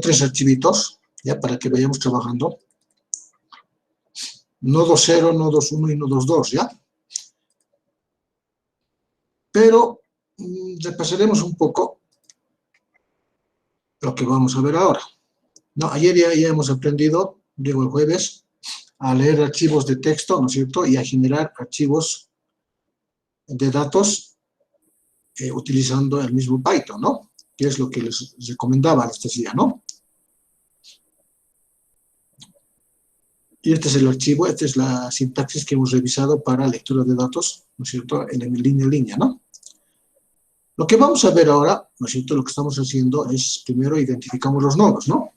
tres archivitos, ya para que vayamos trabajando. Nodos 0, nodos 1 y nodos 2, ¿ya? Pero repasaremos un poco lo que vamos a ver ahora. No, ayer ya hemos aprendido, digo el jueves, a leer archivos de texto, ¿no es cierto? Y a generar archivos de datos utilizando el mismo Python, ¿no? Que es lo que les recomendaba, les decía, ¿no? Y este es el archivo, esta es la sintaxis que hemos revisado para lectura de datos, ¿no es cierto? En línea a línea, ¿no? Lo que vamos a ver ahora, ¿no es cierto? Lo que estamos haciendo es, primero identificamos los nodos, ¿no?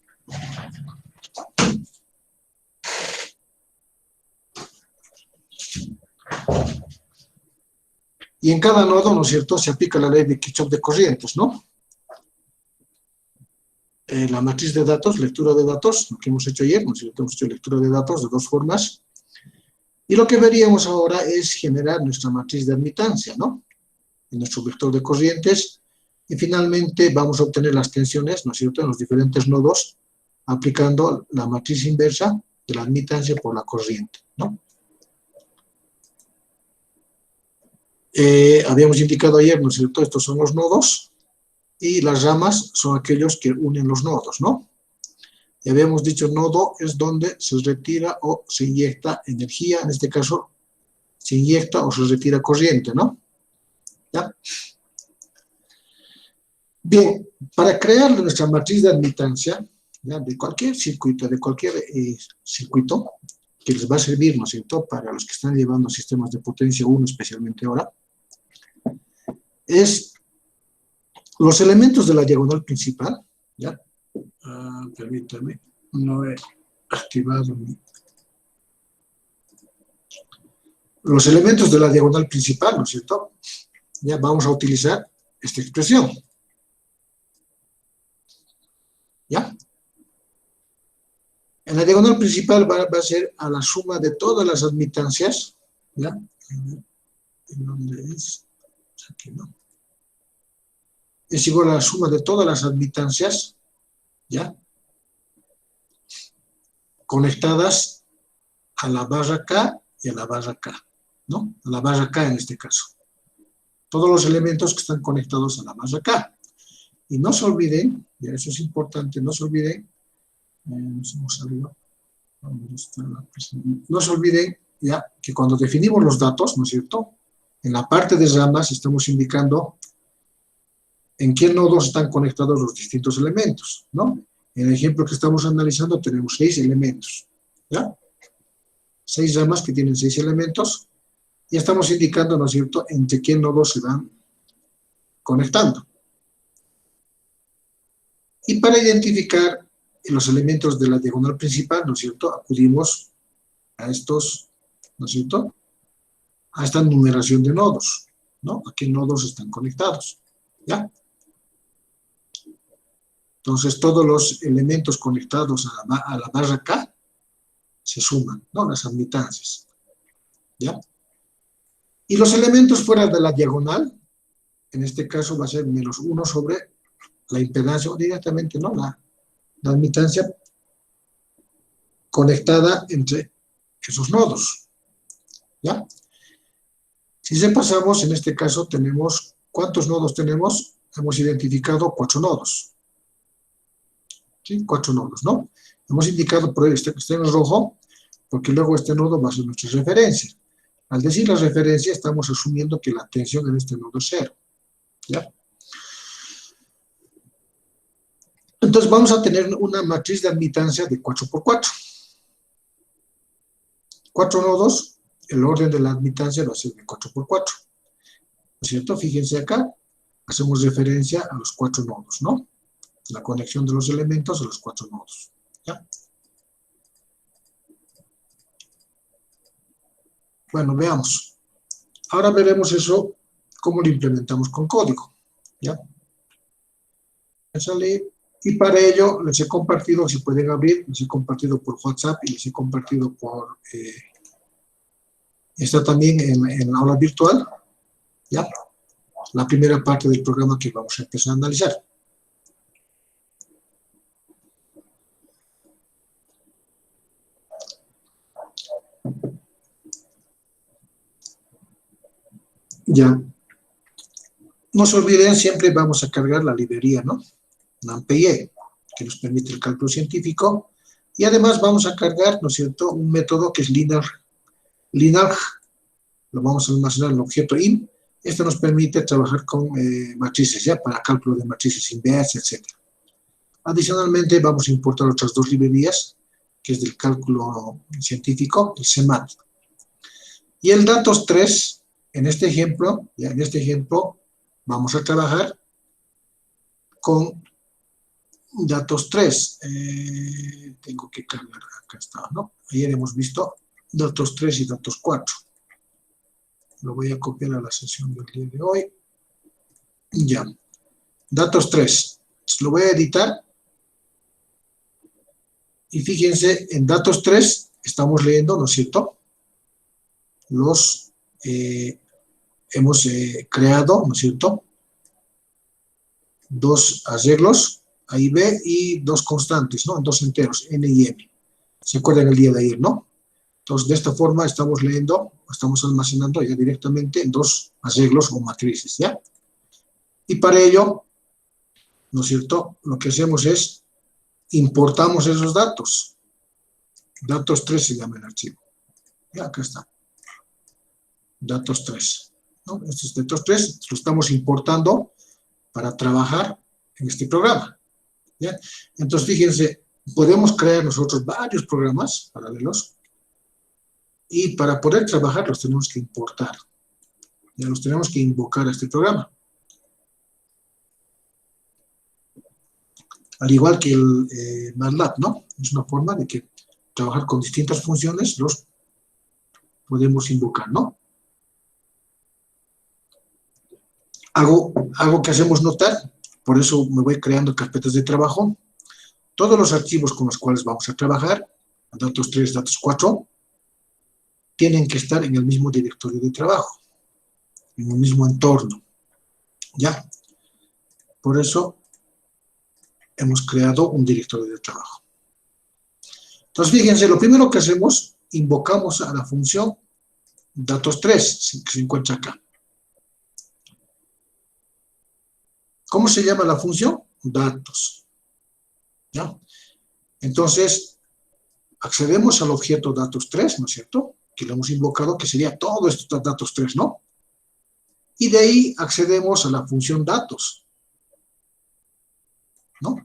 Y en cada nodo, ¿no es cierto?, se aplica la ley de Kirchhoff de corrientes, ¿no? La matriz de datos, lectura de datos, lo que hemos hecho ayer, ¿no es cierto? Hemos hecho lectura de datos de dos formas. Y lo que veríamos ahora es generar nuestra matriz de admitancia, ¿no? En nuestro vector de corrientes. Y finalmente vamos a obtener las tensiones, ¿no es cierto?, en los diferentes nodos, aplicando la matriz inversa de la admitancia por la corriente, ¿no? Habíamos indicado ayer, ¿no es cierto?, estos son los nodos, y las ramas son aquellos que unen los nodos, ¿no? Y habíamos dicho, nodo es donde se retira o se inyecta energía, en este caso, se inyecta o se retira corriente, ¿no? ¿Ya? Bien, para crear nuestra matriz de admitancia, ¿ya?, de cualquier circuito, que les va a servir, ¿no es cierto?, para los que están llevando sistemas de potencia 1, especialmente ahora, es los elementos de la diagonal principal, ¿ya? Permítame, no he activado los elementos de la diagonal principal, ¿no es cierto? Ya vamos a utilizar esta expresión, ¿ya? En la diagonal principal va a ser a la suma de todas las admitancias, ¿ya? ¿En dónde es? Aquí no. Es igual a la suma de todas las admitancias, ¿ya?, conectadas a la barra K y a la barra K, ¿no? A la barra K en este caso. Todos los elementos que están conectados a la barra K. Y no se olviden, ya eso es importante, no se olviden, no se olviden ya que cuando definimos los datos, ¿no es cierto?, en la parte de ramas estamos indicando en qué nodos están conectados los distintos elementos, ¿no? En el ejemplo que estamos analizando tenemos 6 elementos, ¿ya? 6 ramas que tienen 6 elementos, y estamos indicando, ¿no es cierto?, entre qué nodos se van conectando. Y para identificar los elementos de la diagonal principal, ¿no es cierto?, acudimos a estos, ¿no es cierto?, a esta numeración de nodos, ¿no? A qué nodos están conectados, ¿ya? Entonces, todos los elementos conectados a la barra K se suman, ¿no? Las admitancias, ¿ya? Y los elementos fuera de la diagonal, en este caso va a ser menos 1 sobre la impedancia, o directamente, ¿no?, la admitancia conectada entre esos nodos, ¿ya? Si repasamos, en este caso tenemos, ¿cuántos nodos tenemos? Hemos identificado 4 nodos. ¿Sí? 4 nodos, ¿no? Hemos indicado por este en rojo, porque luego este nodo va a ser nuestra referencia. Al decir la referencia, estamos asumiendo que la tensión en este nodo es 0, ¿ya? Entonces vamos a tener una matriz de admitancia de 4 por 4. 4 nodos, el orden de la admitancia va a ser de 4 por 4. ¿No es cierto? Fíjense acá, hacemos referencia a los 4 nodos, ¿no? La conexión de los elementos a los 4 nodos, ¿ya? Bueno, veamos. Ahora veremos eso, cómo lo implementamos con código, ¿ya? Y para ello les he compartido, si pueden abrir, les he compartido por WhatsApp y les he compartido por... está también en la aula virtual, ¿ya? La primera parte del programa que vamos a empezar a analizar. Ya. No se olviden, siempre vamos a cargar la librería, ¿no? NumPy, que nos permite el cálculo científico. Y además vamos a cargar, ¿no es cierto?, un método que es linear. Lo vamos a almacenar en el objeto in. Esto nos permite trabajar con matrices, ¿ya? Para cálculo de matrices inversas, etc. Adicionalmente, vamos a importar otras dos librerías, que es del cálculo científico, el CMAT. Y el datos 3, en este ejemplo, vamos a trabajar con datos 3. Tengo que cargar, acá está, ¿no? Ayer hemos visto datos 3 y datos 4. Lo voy a copiar a la sesión del día de hoy. Ya. Datos 3. Lo voy a editar. Y fíjense, en datos 3 estamos leyendo, ¿no es cierto? Hemos creado, ¿no es cierto?, dos arreglos, A y B, y dos constantes, ¿no? En dos enteros, N y M. ¿Se acuerdan el día de ayer, no? Entonces, de esta forma estamos leyendo, estamos almacenando ya directamente en dos arreglos o matrices, ¿ya? Y para ello, ¿no es cierto?, lo que hacemos es importamos esos datos. Datos 3 se llama el archivo. Ya, acá está. Datos 3. ¿No? Estos datos 3 los estamos importando para trabajar en este programa. ¿Ya? Entonces, fíjense, podemos crear nosotros varios programas paralelos y para poder trabajar los tenemos que importar. Ya los tenemos que invocar a este programa. Al igual que el MATLAB, ¿no? Es una forma de que trabajar con distintas funciones los podemos invocar, ¿no? Algo que hacemos notar, por eso me voy creando carpetas de trabajo. Todos los archivos con los cuales vamos a trabajar, datos 3, datos 4, tienen que estar en el mismo directorio de trabajo, en el mismo entorno, ¿ya? Por eso hemos creado un directorio de trabajo. Entonces, fíjense, lo primero que hacemos, invocamos a la función datos 3, que se encuentra acá. ¿Cómo se llama la función? Datos. ¿Ya? Entonces, accedemos al objeto datos 3, ¿no es cierto?, que lo hemos invocado, que sería todo esto datos 3, ¿no? Y de ahí accedemos a la función datos, ¿no?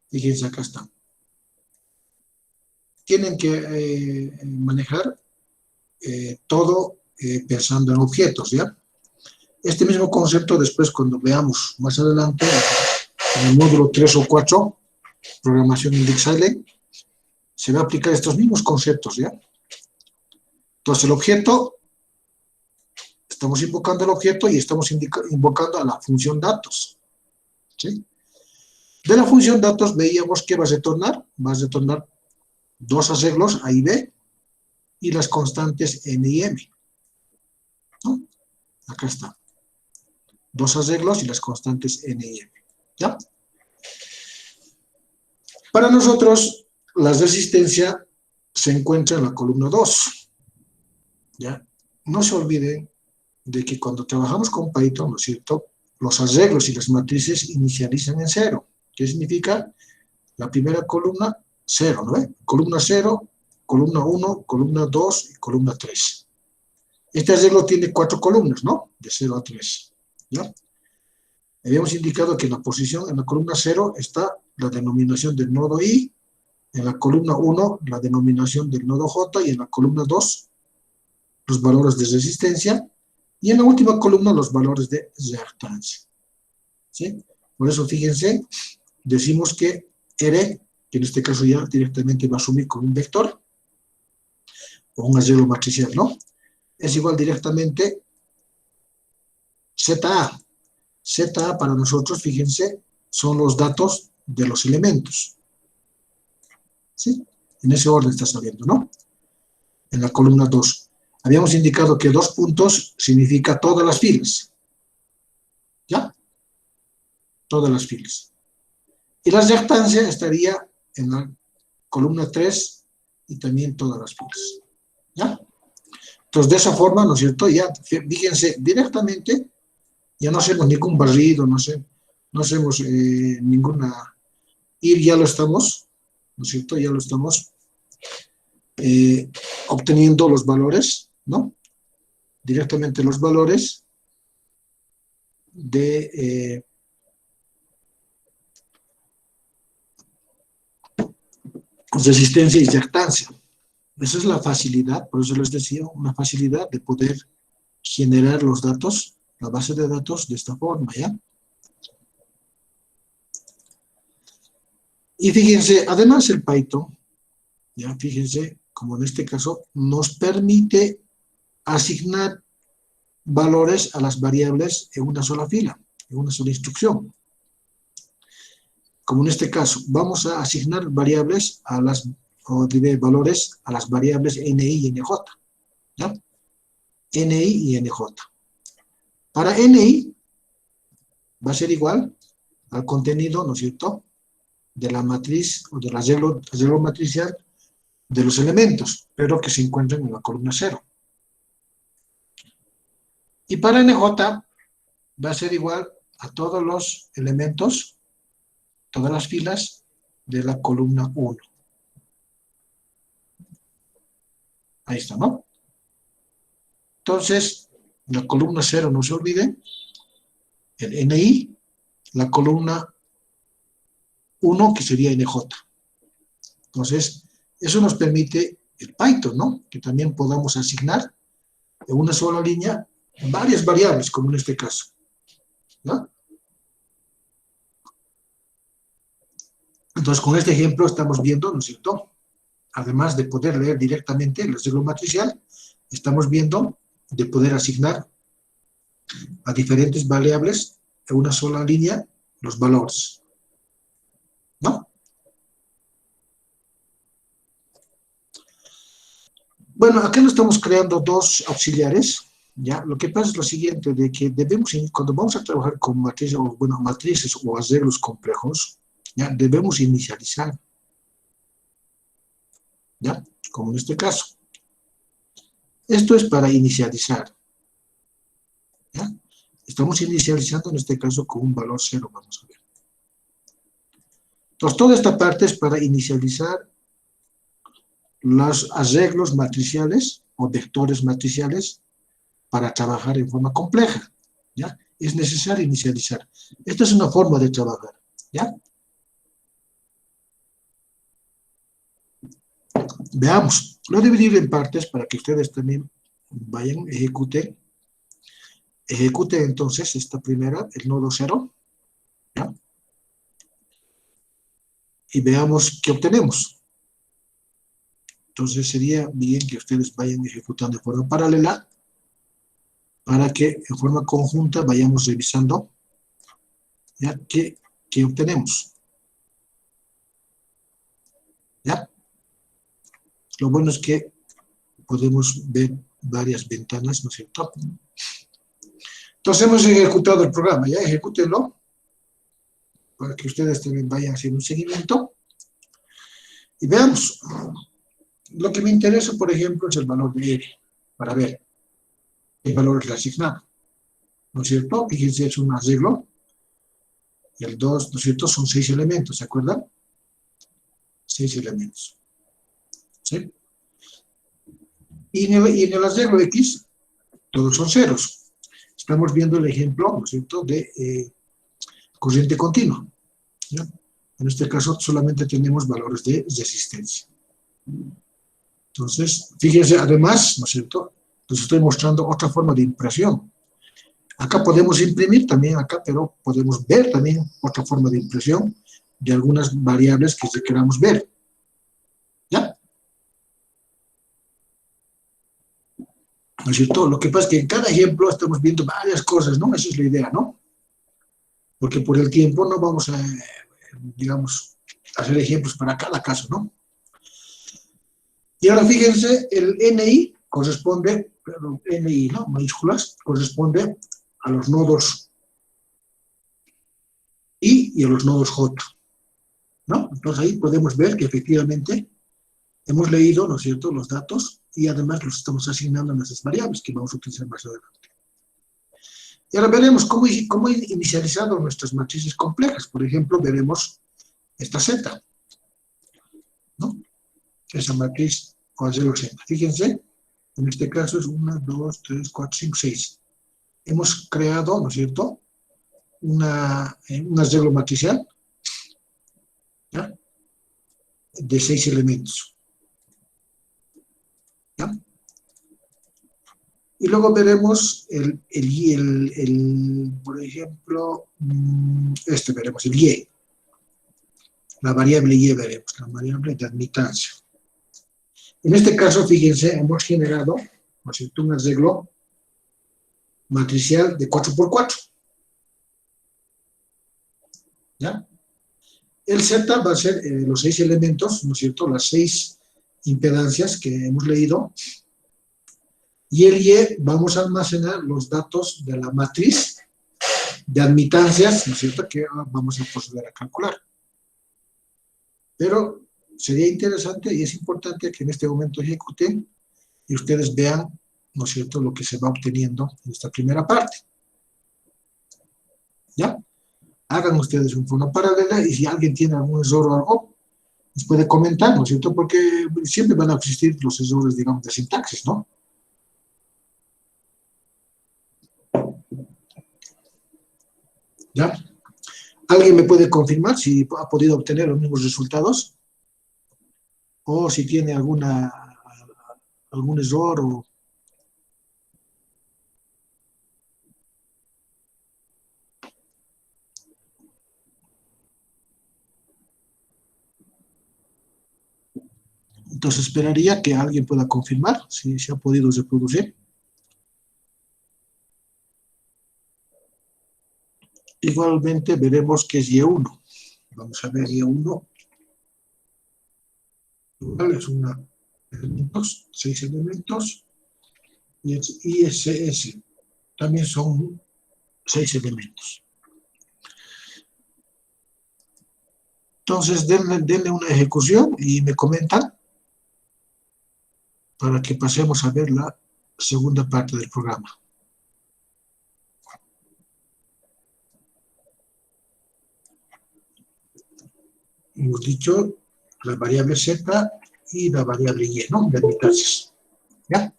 Fíjense, acá está. Tienen que manejar todo pensando en objetos, ¿ya? Este mismo concepto después, cuando veamos más adelante, en el módulo 3 o 4, programación indexable, se va a aplicar estos mismos conceptos, ¿ya? Entonces, el objeto, estamos invocando el objeto y estamos invocando a la función datos, ¿sí? De la función datos veíamos que va a retornar dos arreglos, A y B, y las constantes N y M, ¿no? Acá está. Dos arreglos y las constantes N y M, ¿ya? Para nosotros, la resistencia se encuentra en la columna 2, ¿ya? No se olviden de que cuando trabajamos con Python, ¿no es cierto?, los arreglos y las matrices inicializan en 0. ¿Qué significa? La primera columna, 0, ¿no? Columna 0, columna 1, columna 2 y columna 3. Este arreglo tiene 4 columnas, ¿no? De 0 a 3, ¿ya? Habíamos indicado que en la posición, en la columna 0, está la denominación del nodo I, en la columna 1, la denominación del nodo J, y en la columna 2, los valores de resistencia, y en la última columna, los valores de reactancia, ¿sí? Por eso, fíjense, decimos que R, que en este caso ya directamente va a asumir con un vector, o un arreglo matricial, ¿no? Es igual directamente ZA. ZA para nosotros, fíjense, son los datos de los elementos, ¿sí? En ese orden está saliendo, ¿no? En la columna 2. Habíamos indicado que 2 puntos significa todas las filas, ¿ya? Todas las filas. Y la reactancia estaría en la columna 3 y también todas las filas, ¿ya? Entonces, de esa forma, ¿no es cierto? Ya, fíjense, directamente, ya no hacemos ningún barrido, no hacemos ninguna... Ir ya lo estamos, ¿no es cierto? Ya lo estamos obteniendo los valores, ¿no? Directamente los valores de resistencia y reactancia. Esa es la facilidad, por eso les decía, una facilidad de poder generar los datos, la base de datos de esta forma, ¿ya? Y fíjense, además el Python, ya fíjense, como en este caso, nos permite asignar valores a las variables en una sola fila, en una sola instrucción. Como en este caso, vamos a asignar variables a las, o diré, valores a las variables NI y NJ, ¿ya? NI y NJ. Para NI va a ser igual al contenido, ¿no es cierto?, de la matriz o del arreglo matricial de los elementos, pero que se encuentran en la columna 0. Y para NJ va a ser igual a todos los elementos, todas las filas de la columna 1. Ahí está, ¿no? Entonces, la columna 0, no se olviden, el NI, la columna 1, que sería NJ. Entonces, eso nos permite el Python, ¿no? Que también podamos asignar en una sola línea varias variables, como en este caso, ¿no? Entonces, con este ejemplo estamos viendo, ¿no es cierto?, además de poder leer directamente el arreglo matricial, estamos viendo de poder asignar a diferentes variables en una sola línea los valores, ¿no? Bueno, acá nos estamos creando dos auxiliares, ¿ya? Lo que pasa es lo siguiente, de que debemos, cuando vamos a trabajar con matrices, o, bueno, matrices o arreglos complejos, ¿ya? Debemos inicializar, ¿ya? Como en este caso. Esto es para inicializar, ¿ya? Estamos inicializando en este caso con un valor 0, vamos a ver. Entonces, toda esta parte es para inicializar los arreglos matriciales o vectores matriciales para trabajar en forma compleja, ¿ya? Es necesario inicializar. Esta es una forma de trabajar, ¿ya? Veamos. Lo he dividido en partes para que ustedes también vayan, ejecuten. Ejecute entonces esta primera, el nodo 0, ¿ya? Y veamos qué obtenemos. Entonces sería bien que ustedes vayan ejecutando de forma paralela para que en forma conjunta vayamos revisando, ¿ya?, qué obtenemos, ¿ya? Lo bueno es que podemos ver varias ventanas, ¿no es cierto? Entonces hemos ejecutado el programa, ya ejecútenlo para que ustedes también vayan haciendo un seguimiento y veamos. Lo que me interesa, por ejemplo, es el valor de R, para ver qué valor es asignado, ¿no es cierto? Fíjense, es un arreglo, y el 2, ¿no es cierto?, son 6 elementos, ¿se acuerdan? 6 elementos, ¿sí? Y en el arreglo X, todos son ceros. Estamos viendo el ejemplo, ¿no es cierto?, de corriente continua, ¿ya? En este caso solamente tenemos valores de resistencia. Entonces, fíjense, además, ¿no es cierto?, les estoy mostrando otra forma de impresión. Acá podemos imprimir también acá, pero podemos ver también otra forma de impresión de algunas variables que queramos ver, ¿ya? ¿No es cierto? Lo que pasa es que en cada ejemplo estamos viendo varias cosas, ¿no? Esa es la idea, ¿no? Porque por el tiempo no vamos a, digamos, hacer ejemplos para cada caso, ¿no? Y ahora fíjense, el NI corresponde, perdón, NI, ¿no?, mayúsculas, corresponde a los nodos I y a los nodos J, ¿no? Entonces ahí podemos ver que efectivamente hemos leído, ¿no es cierto?, los datos y además los estamos asignando a nuestras variables que vamos a utilizar más adelante. Y ahora veremos cómo he inicializado nuestras matrices complejas. Por ejemplo, veremos esta Z, ¿no? Esa matriz con 0 Z. Fíjense, en este caso es 1, 2, 3, 4, 5, 6. Hemos creado, ¿no es cierto?, un arreglo matricial, ¿ya?, de 6 elementos. ¿Ya? Y luego veremos por ejemplo, veremos el Y. La variable Y veremos, la variable de admitancia. En este caso, fíjense, hemos generado, ¿no es cierto?, un arreglo matricial de 4×4. ¿Ya? El Z va a ser los 6 elementos, ¿no es cierto?, las 6 impedancias que hemos leído. Y el Y vamos a almacenar los datos de la matriz de admitancias, ¿no es cierto?, que vamos a proceder a calcular. Pero sería interesante y es importante que en este momento ejecuten y ustedes vean, ¿no es cierto?, lo que se va obteniendo en esta primera parte. ¿Ya? Hagan ustedes una forma paralela y si alguien tiene algún error o algo, nos puede comentar, ¿no es cierto?, porque siempre van a existir los errores, digamos, de sintaxis, ¿no? ¿Ya? ¿Alguien me puede confirmar si ha podido obtener los mismos resultados? O si tiene algún error o... Entonces esperaría que alguien pueda confirmar si se ha podido reproducir. Igualmente veremos que es Y1. Vamos a ver Y1. Igual es una elementos, 6 elementos. Y es ISS. También son 6 elementos. Entonces denle una ejecución y me comentan para que pasemos a ver la segunda parte del programa. Hemos dicho la variable Z y la variable Y, ¿no?, de admitancias. ¿Ya?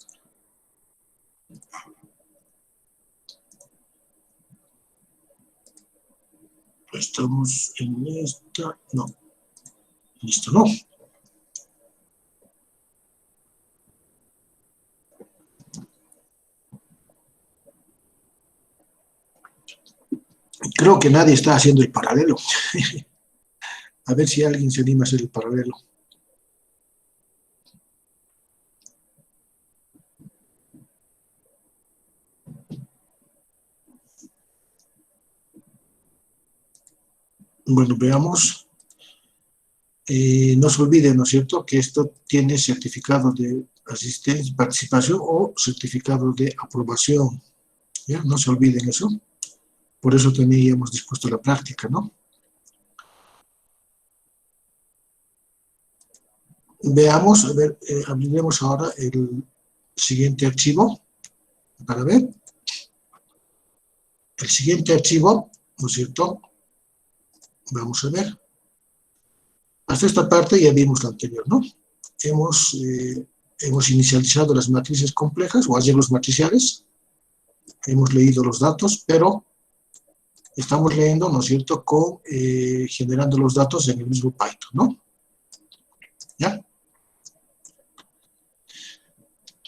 Estamos en esta, no. Listo, no. Creo que nadie está haciendo el paralelo. A ver si alguien se anima a hacer el paralelo. Bueno, veamos. No se olviden, ¿no es cierto?, que esto tiene certificado de asistencia, participación o certificado de aprobación. ¿Ya? No se olviden eso. Por eso también ya hemos dispuesto la práctica, ¿no? Veamos, a ver, abriremos ahora el siguiente archivo para ver. El siguiente archivo, ¿no es cierto? Vamos a ver. Hasta esta parte ya vimos la anterior, ¿no? Hemos inicializado las matrices complejas o arreglos matriciales. Hemos leído los datos, pero estamos leyendo, ¿no es cierto?, generando los datos en el mismo Python, ¿no? ¿Ya?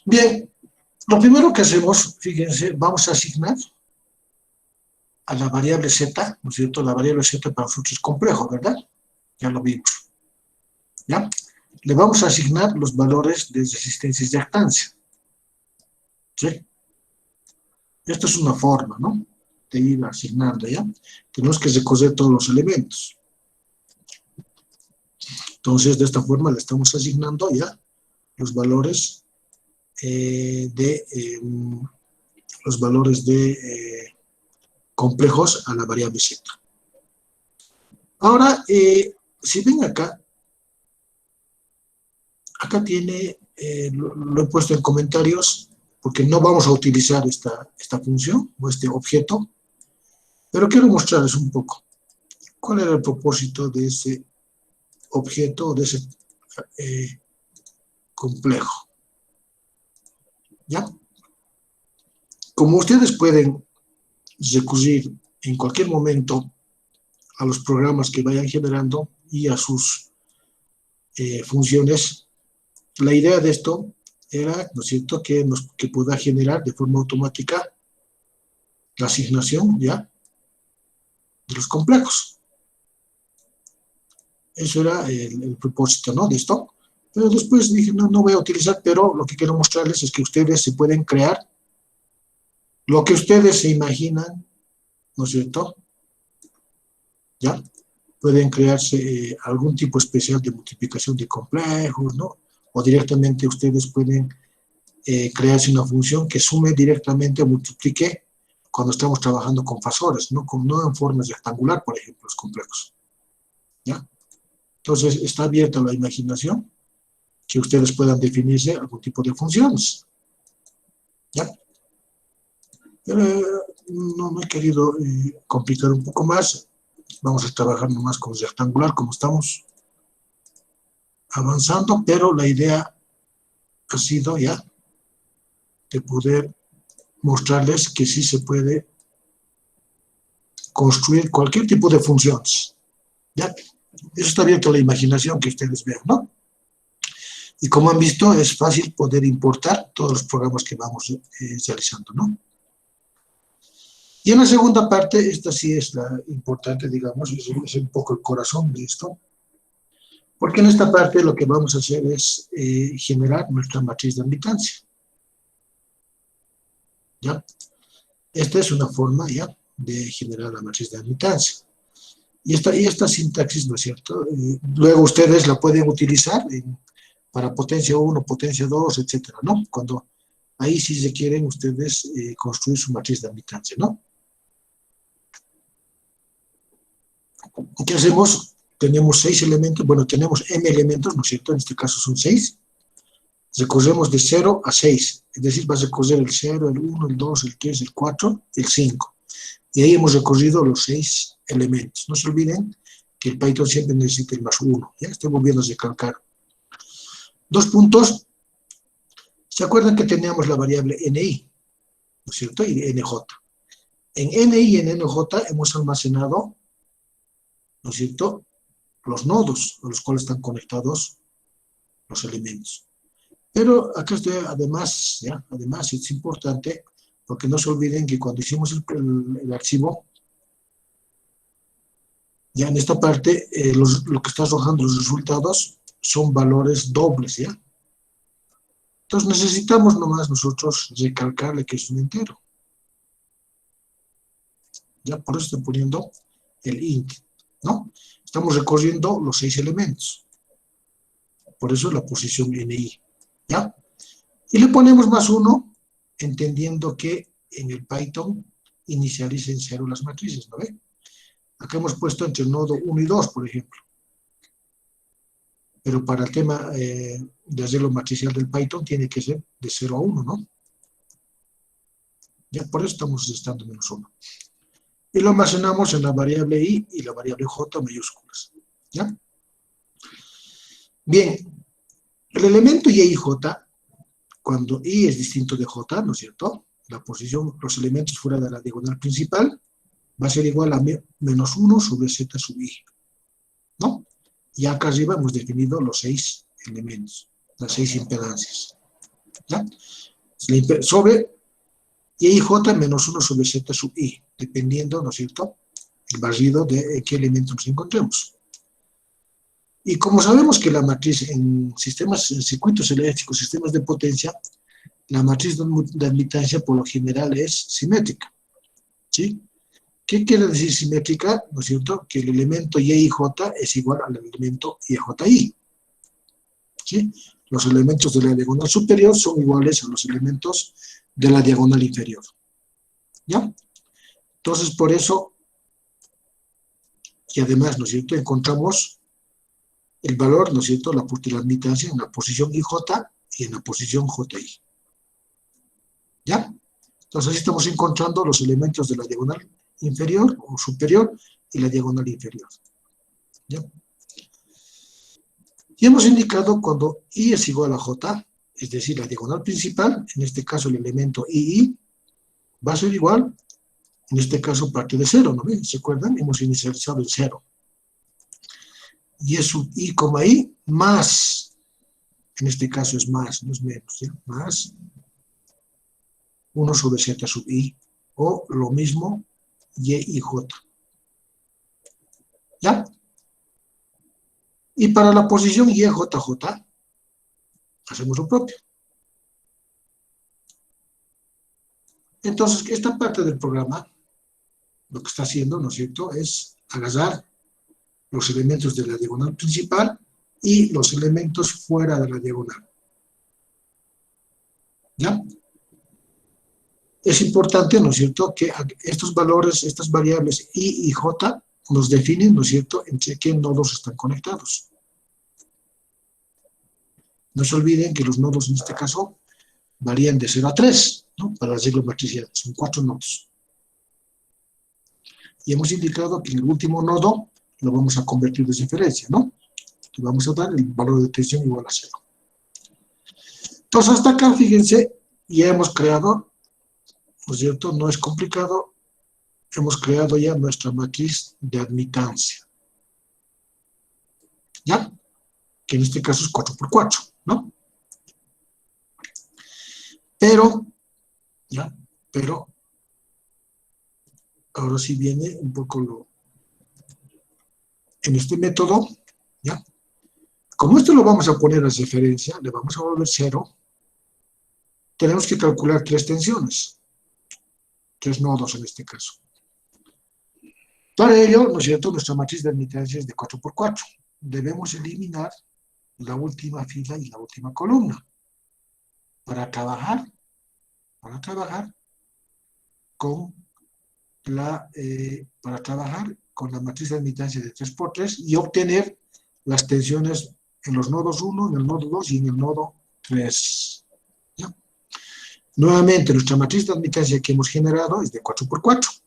Bien, lo primero que hacemos, fíjense, vamos a asignar a la variable Z, ¿no es cierto? La variable Z para nosotros es complejo, ¿verdad? Ya lo vimos. ¿Ya? Le vamos a asignar los valores de resistencia y reactancia. ¿Sí? Esta es una forma, ¿no?, de ir asignando, ¿ya? Tenemos que recorrer todos los elementos. Entonces, de esta forma le estamos asignando ya los valores complejos a la variable Z. Ahora, si ven acá tiene lo he puesto en comentarios porque no vamos a utilizar esta función o este objeto, pero quiero mostrarles un poco cuál era el propósito de ese objeto o de ese complejo. ¿Ya? Como ustedes pueden recurrir en cualquier momento a los programas que vayan generando y a sus funciones, la idea de esto era, ¿no es cierto?, que pueda generar de forma automática la asignación, ¿ya?, de los complejos. Eso era el propósito, ¿no?, de esto. Pero después dije, no voy a utilizar, pero lo que quiero mostrarles es que ustedes se pueden crear lo que ustedes se imaginan, ¿no es cierto?, ¿ya? Pueden crearse algún tipo especial de multiplicación de complejos, ¿no? O directamente ustedes pueden crearse una función que sume directamente o multiplique cuando estamos trabajando con fasores, no en forma rectangular, por ejemplo, los complejos. ¿Ya? Entonces, está abierta la imaginación que ustedes puedan definirse algún tipo de funciones. ¿Ya? No me he querido complicar un poco más. Vamos a trabajar nomás con rectangular, como estamos avanzando, pero la idea ha sido ya de poder mostrarles que sí se puede construir cualquier tipo de funciones. ¿Ya? Eso está abierto a la imaginación que ustedes vean, ¿no? Y como han visto, es fácil poder importar todos los programas que vamos realizando, ¿no? Y en la segunda parte, esta sí es la importante, digamos, es un poco el corazón de esto, porque en esta parte lo que vamos a hacer es generar nuestra matriz de admitancia. ¿Ya? Esta es una forma, ¿ya?, de generar la matriz de admitancia. Y esta sintaxis, ¿no es cierto? Luego ustedes la pueden utilizar para potencia 1, potencia 2, etcétera, ¿no? Cuando ahí sí se quieren ustedes construir su matriz de admitancia, ¿no? ¿Qué hacemos? Tenemos 6 elementos, bueno, tenemos m elementos, ¿no es cierto? En este caso son 6. Recorremos de 0 a 6, es decir, va a recorrer el 0, el 1, el 2, el 3, el 4, el 5. Y ahí hemos recorrido los 6 elementos. No se olviden que el Python siempre necesita el más 1. Ya estoy volviendo a recalcar. 2 puntos. ¿Se acuerdan que teníamos la variable ni? ¿No es cierto? Y nj. En ni y en nj hemos almacenado, ¿no es cierto?, los nodos a los cuales están conectados los elementos. Pero acá estoy, además, ¿ya? Además es importante, porque no se olviden que cuando hicimos el archivo, ya en esta parte, lo que está arrojando los resultados son valores dobles, ¿ya? Entonces necesitamos nomás nosotros recalcarle que es un entero. Ya, por eso estoy poniendo el int, ¿no? Estamos recorriendo los 6 elementos. Por eso la posición ni, ¿ya? Y le ponemos más 1, entendiendo que en el Python inicializa en 0 las matrices, ¿no ve? Acá hemos puesto entre el nodo 1 y 2, por ejemplo. Pero para el tema de hacerlo matricial del Python tiene que ser de 0 a 1, ¿no? Ya, por eso estamos restando menos 1. Y lo almacenamos en la variable i y la variable j mayúsculas, ¿ya? Bien, el elemento y y j, cuando i es distinto de j, ¿no es cierto?, la posición, los elementos fuera de la diagonal principal, va a ser igual a menos 1 sobre z sub i, ¿no? Y acá arriba hemos definido los 6 elementos, las 6 impedancias, ¿ya? Sobre y j menos 1 sobre z sub i, dependiendo, ¿no es cierto?, el barrido de qué elemento nos encontremos. Y como sabemos que la matriz en circuitos eléctricos, sistemas de potencia, la matriz de admitancia por lo general es simétrica, ¿sí? ¿Qué quiere decir simétrica? ¿No es cierto? Que el elemento y j es igual al elemento yi, ¿sí? Los elementos de la diagonal superior son iguales a los elementos de la diagonal inferior, ¿ya? Entonces, por eso, y además, ¿no es cierto?, encontramos el valor, ¿no es cierto?, de la admitancia en la posición IJ y en la posición JI. ¿Ya? Entonces, así estamos encontrando los elementos de la diagonal inferior o superior y la diagonal inferior. ¿Ya? Y hemos indicado cuando I es igual a J, es decir, la diagonal principal, en este caso el elemento II, va a ser igual, en este caso parte de 0, ¿no ven? ¿Se acuerdan? Hemos inicializado en 0. Y es sub I, I más, en este caso es más, no es menos, ¿ya? Más 1 sobre Z sub I, o lo mismo Y y J. ¿Ya? Y para la posición YJJ, hacemos lo propio. Entonces, esta parte del programa, lo que está haciendo, ¿no es cierto?, es agarrar los elementos de la diagonal principal y los elementos fuera de la diagonal. ¿Ya? Es importante, ¿no es cierto?, que estos valores, estas variables I y J, nos definen, ¿no es cierto?, entre qué nodos están conectados. No se olviden que los nodos en este caso varían de 0 a 3, ¿no?, para las reglas matriciales, son 4 nodos. Y hemos indicado que en el último nodo lo vamos a convertir de diferencia, ¿no? Le vamos a dar el valor de tensión igual a 0. Entonces, hasta acá, fíjense, ya hemos creado, ¿no es cierto?, no es complicado, hemos creado ya nuestra matriz de admitancia. ¿Ya? Que en este caso es 4×4, ¿no? Pero, ¿ya? Pero, ahora sí viene un poco lo... En este método, ¿ya? Como esto lo vamos a poner a referencia, le vamos a volver 0, tenemos que calcular 3 tensiones, 3 nodos en este caso. Para ello, ¿no es cierto?, nuestra matriz de admitancia es de 4×4. Debemos eliminar la última fila y la última columna para trabajar con la matriz de admitancia de 3×3 y obtener las tensiones en los nodos 1, en el nodo 2 y en el nodo 3. ¿Ya? Nuevamente, nuestra matriz de admitancia que hemos generado es de 4×4.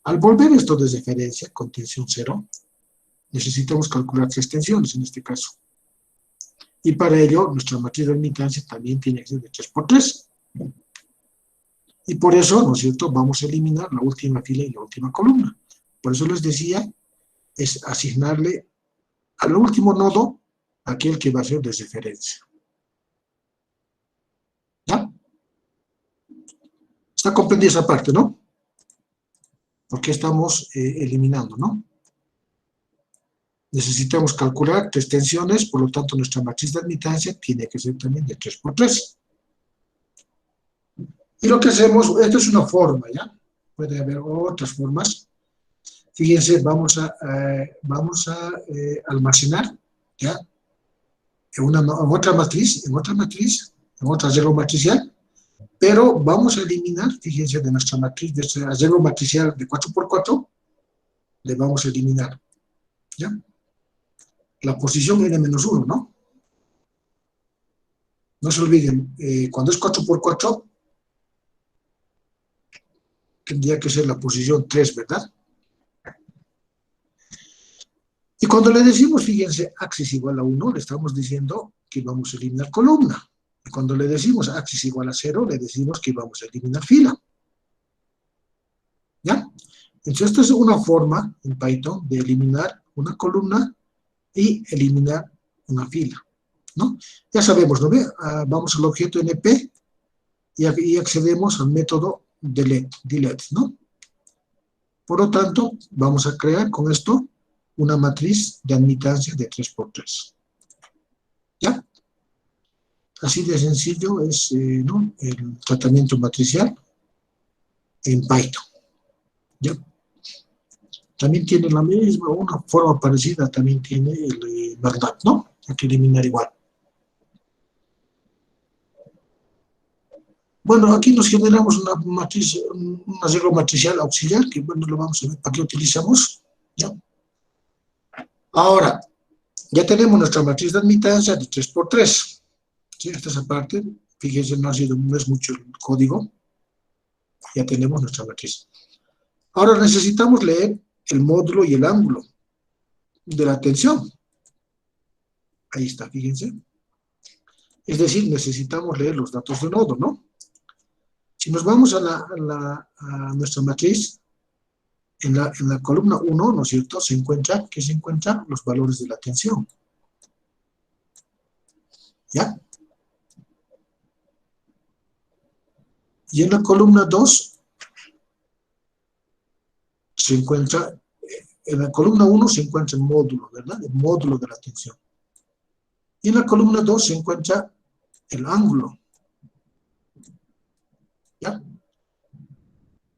Al volver esto de referencia con tensión 0, necesitamos calcular 3 tensiones en este caso. Y para ello, nuestra matriz de admitancia también tiene que ser de 3×3. Y por eso, ¿no es cierto?, vamos a eliminar la última fila y la última columna. Por eso les decía, es asignarle al último nodo aquel que va a ser de referencia. ¿Ya? Está comprendida esa parte, ¿no? Porque estamos eliminando, ¿no? Necesitamos calcular 3 tensiones, por lo tanto nuestra matriz de admitancia tiene que ser también de 3×3. Y lo que hacemos, esto es una forma, ¿ya? Puede haber otras formas. Fíjense, vamos a almacenar, ¿ya?, en otra matriz, en otra arreglo matricial, pero vamos a eliminar, fíjense, de nuestra matriz, de este arreglo matricial de 4×4, le vamos a eliminar, ¿ya?, la posición n-1, ¿no? No se olviden, cuando es 4×4, tendría que ser la posición 3, ¿verdad? Y cuando le decimos, fíjense, axis igual a 1, le estamos diciendo que vamos a eliminar columna. Y cuando le decimos axis igual a 0, le decimos que vamos a eliminar fila. ¿Ya? Entonces, esta es una forma en Python de eliminar una columna y eliminar una fila, ¿no? Ya sabemos, ¿no ve? Vamos al objeto NP y accedemos al método delete, ¿no? Por lo tanto, vamos a crear con esto una matriz de admitancia de 3×3. ¿Ya? Así de sencillo es, ¿no?, el tratamiento matricial en Python. ¿Ya? También tiene la misma, una forma parecida, también tiene el MATLAB, ¿no? Hay que eliminar igual. Bueno, aquí nos generamos una matriz, un arreglo matricial auxiliar, que bueno, lo vamos a ver para qué utilizamos. ¿Ya? Ahora, ya tenemos nuestra matriz de admitancia de 3×3. ¿Sí? Esta es esa parte, fíjense, no es mucho el código, ya tenemos nuestra matriz. Ahora necesitamos leer el módulo y el ángulo de la tensión. Ahí está, fíjense. Es decir, necesitamos leer los datos de nodo, ¿no? Si nos vamos a nuestra matriz, en la columna 1, ¿no es cierto?, ¿qué se encuentran? Los valores de la tensión. ¿Ya? Y en la columna 2 se encuentra, en la columna 1 se encuentra el módulo, ¿verdad? El módulo de la tensión. Y en la columna 2 se encuentra el ángulo. ¿Ya?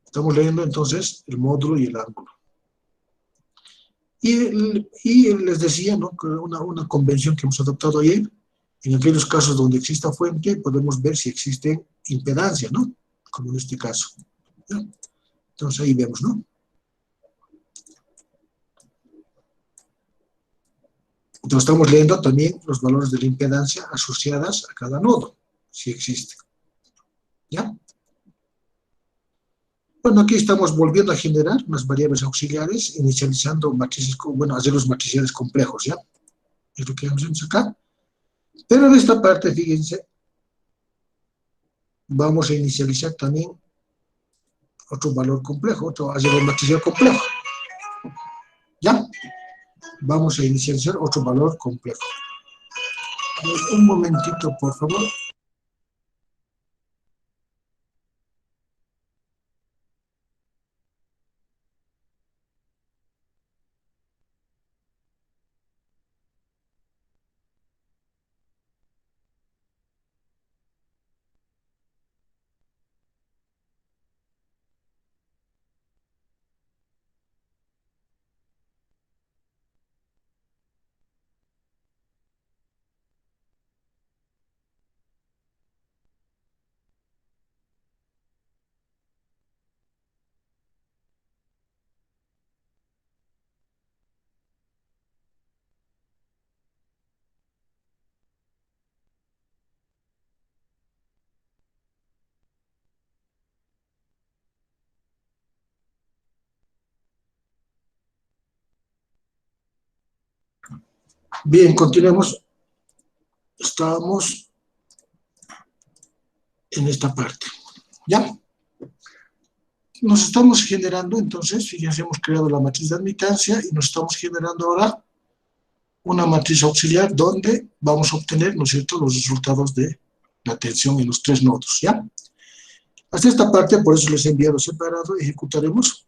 Estamos leyendo entonces el módulo y el ángulo. Y les decía, ¿no?, que una convención que hemos adoptado ayer, en aquellos casos donde exista fuente, podemos ver si existe impedancia, ¿no? Como en este caso. ¿Ya? Entonces ahí vemos, ¿no? Entonces estamos leyendo también los valores de la impedancia asociadas a cada nodo, si existe. ¿Ya? Bueno, aquí estamos volviendo a generar unas variables auxiliares, inicializando matrices, bueno, hacer los matriciales complejos, ¿ya? Es lo que hacemos acá. Pero en esta parte, fíjense, vamos a inicializar también otro valor complejo, hacer un matricial complejo. ¿Ya? Vamos a inicializar otro valor complejo. Un momentito, por favor. Bien, continuemos. Estábamos en esta parte. ¿Ya? Nos estamos generando, entonces, fíjense, hemos creado la matriz de admitancia y nos estamos generando ahora una matriz auxiliar donde vamos a obtener, ¿no es cierto?, los resultados de la tensión en los tres nodos, ¿ya? Hasta esta parte, por eso les he enviado separado, ejecutaremos.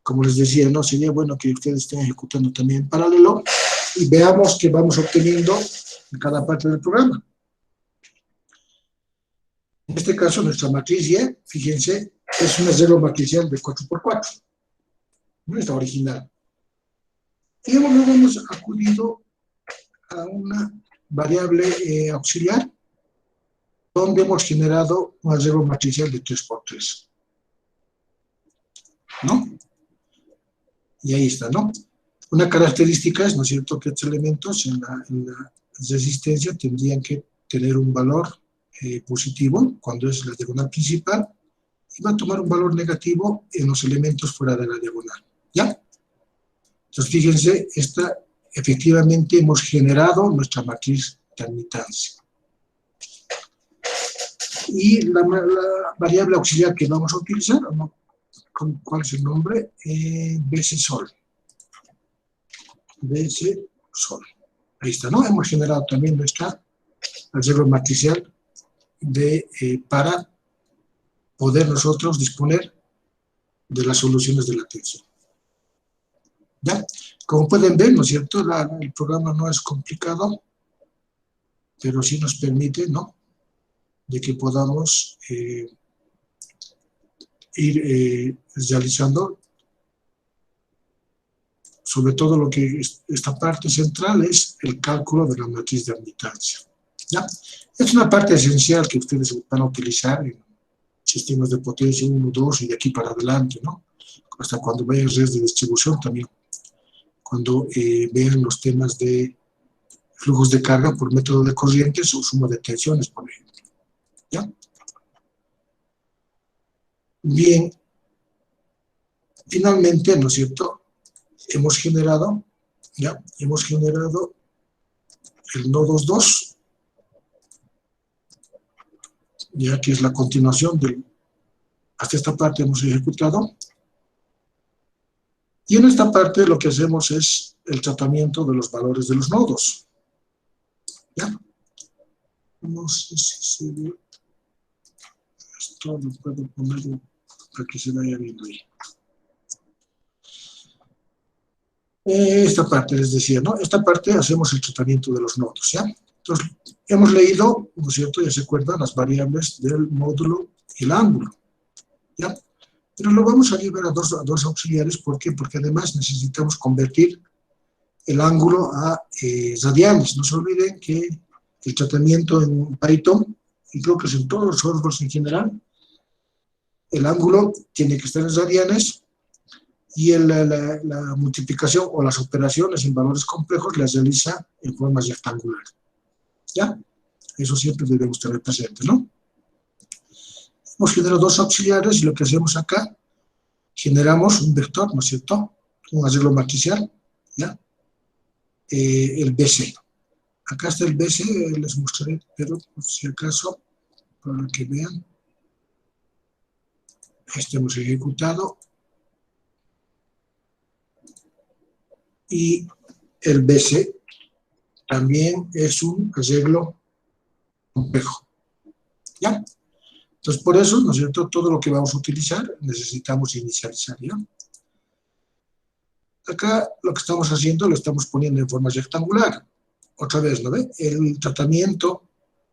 Como les decía, ¿no?, sería bueno que ustedes estén ejecutando también en paralelo y veamos qué vamos obteniendo en cada parte del programa. En este caso, nuestra matriz Y, fíjense, es una cero matricial de 4×4. No es la original. Y luego hemos acudido a una variable auxiliar donde hemos generado una cero matricial de 3×3. ¿No? Y ahí está, ¿no? Una característica es, ¿no es cierto?, que estos elementos en la resistencia tendrían que tener un valor positivo cuando es la diagonal principal y va a tomar un valor negativo en los elementos fuera de la diagonal. ¿Ya? Entonces, fíjense, efectivamente hemos generado nuestra matriz de admitancia. Y la variable auxiliar que vamos a utilizar, ¿no?, ¿cuál es el nombre? BC Sol. BC Sol. Ahí está, ¿no? Hemos generado también nuestra álgebra matricial para poder nosotros disponer de las soluciones de la tensión. ¿Ya? Como pueden ver, ¿no es cierto?, el programa no es complicado, pero sí nos permite, ¿no?, de que podamos ir realizando, sobre todo lo que esta parte central es el cálculo de la matriz de admitancia. ¿Ya? Es una parte esencial que ustedes van a utilizar en sistemas de potencia 1, 2 y de aquí para adelante, ¿no? Hasta cuando vean redes de distribución también, cuando vean los temas de flujos de carga por método de corrientes o suma de tensiones, por ejemplo. ¿Ya? Bien, finalmente, ¿no es cierto?, hemos generado el nodos 2, ya que es la continuación hasta esta parte hemos ejecutado. Y en esta parte lo que hacemos es el tratamiento de los valores de los nodos. ¿Ya? No sé si se ve. Esto lo puedo poner para que se vaya viendo ahí. Esta parte les decía, ¿no? Esta parte hacemos el tratamiento de los nodos, ¿ya? Entonces, hemos leído, ¿no es cierto?, ya se acuerdan, las variables del módulo y el ángulo, ¿ya? Pero lo vamos a llevar a dos auxiliares, ¿por qué? Porque además necesitamos convertir el ángulo a radianes. No se olviden que el tratamiento en Python, y creo que es en todos los softwares en general, el ángulo tiene que estar en radianes y la multiplicación o las operaciones en valores complejos las realiza en forma rectangular. ¿Ya? Eso siempre debemos tener presente, ¿no? Hemos generado dos auxiliares y lo que hacemos acá, generamos un vector, ¿no es cierto?, un arreglo matricial, ¿ya? El BC. Acá está el BC, les mostraré, pero por si acaso, para que vean, este hemos ejecutado. Y el BC también es un arreglo complejo, ¿ya? Entonces, por eso, ¿no es cierto?, todo lo que vamos a utilizar necesitamos inicializar, ¿ya? Acá lo que estamos haciendo lo estamos poniendo en forma rectangular. Otra vez, ¿no ve? El tratamiento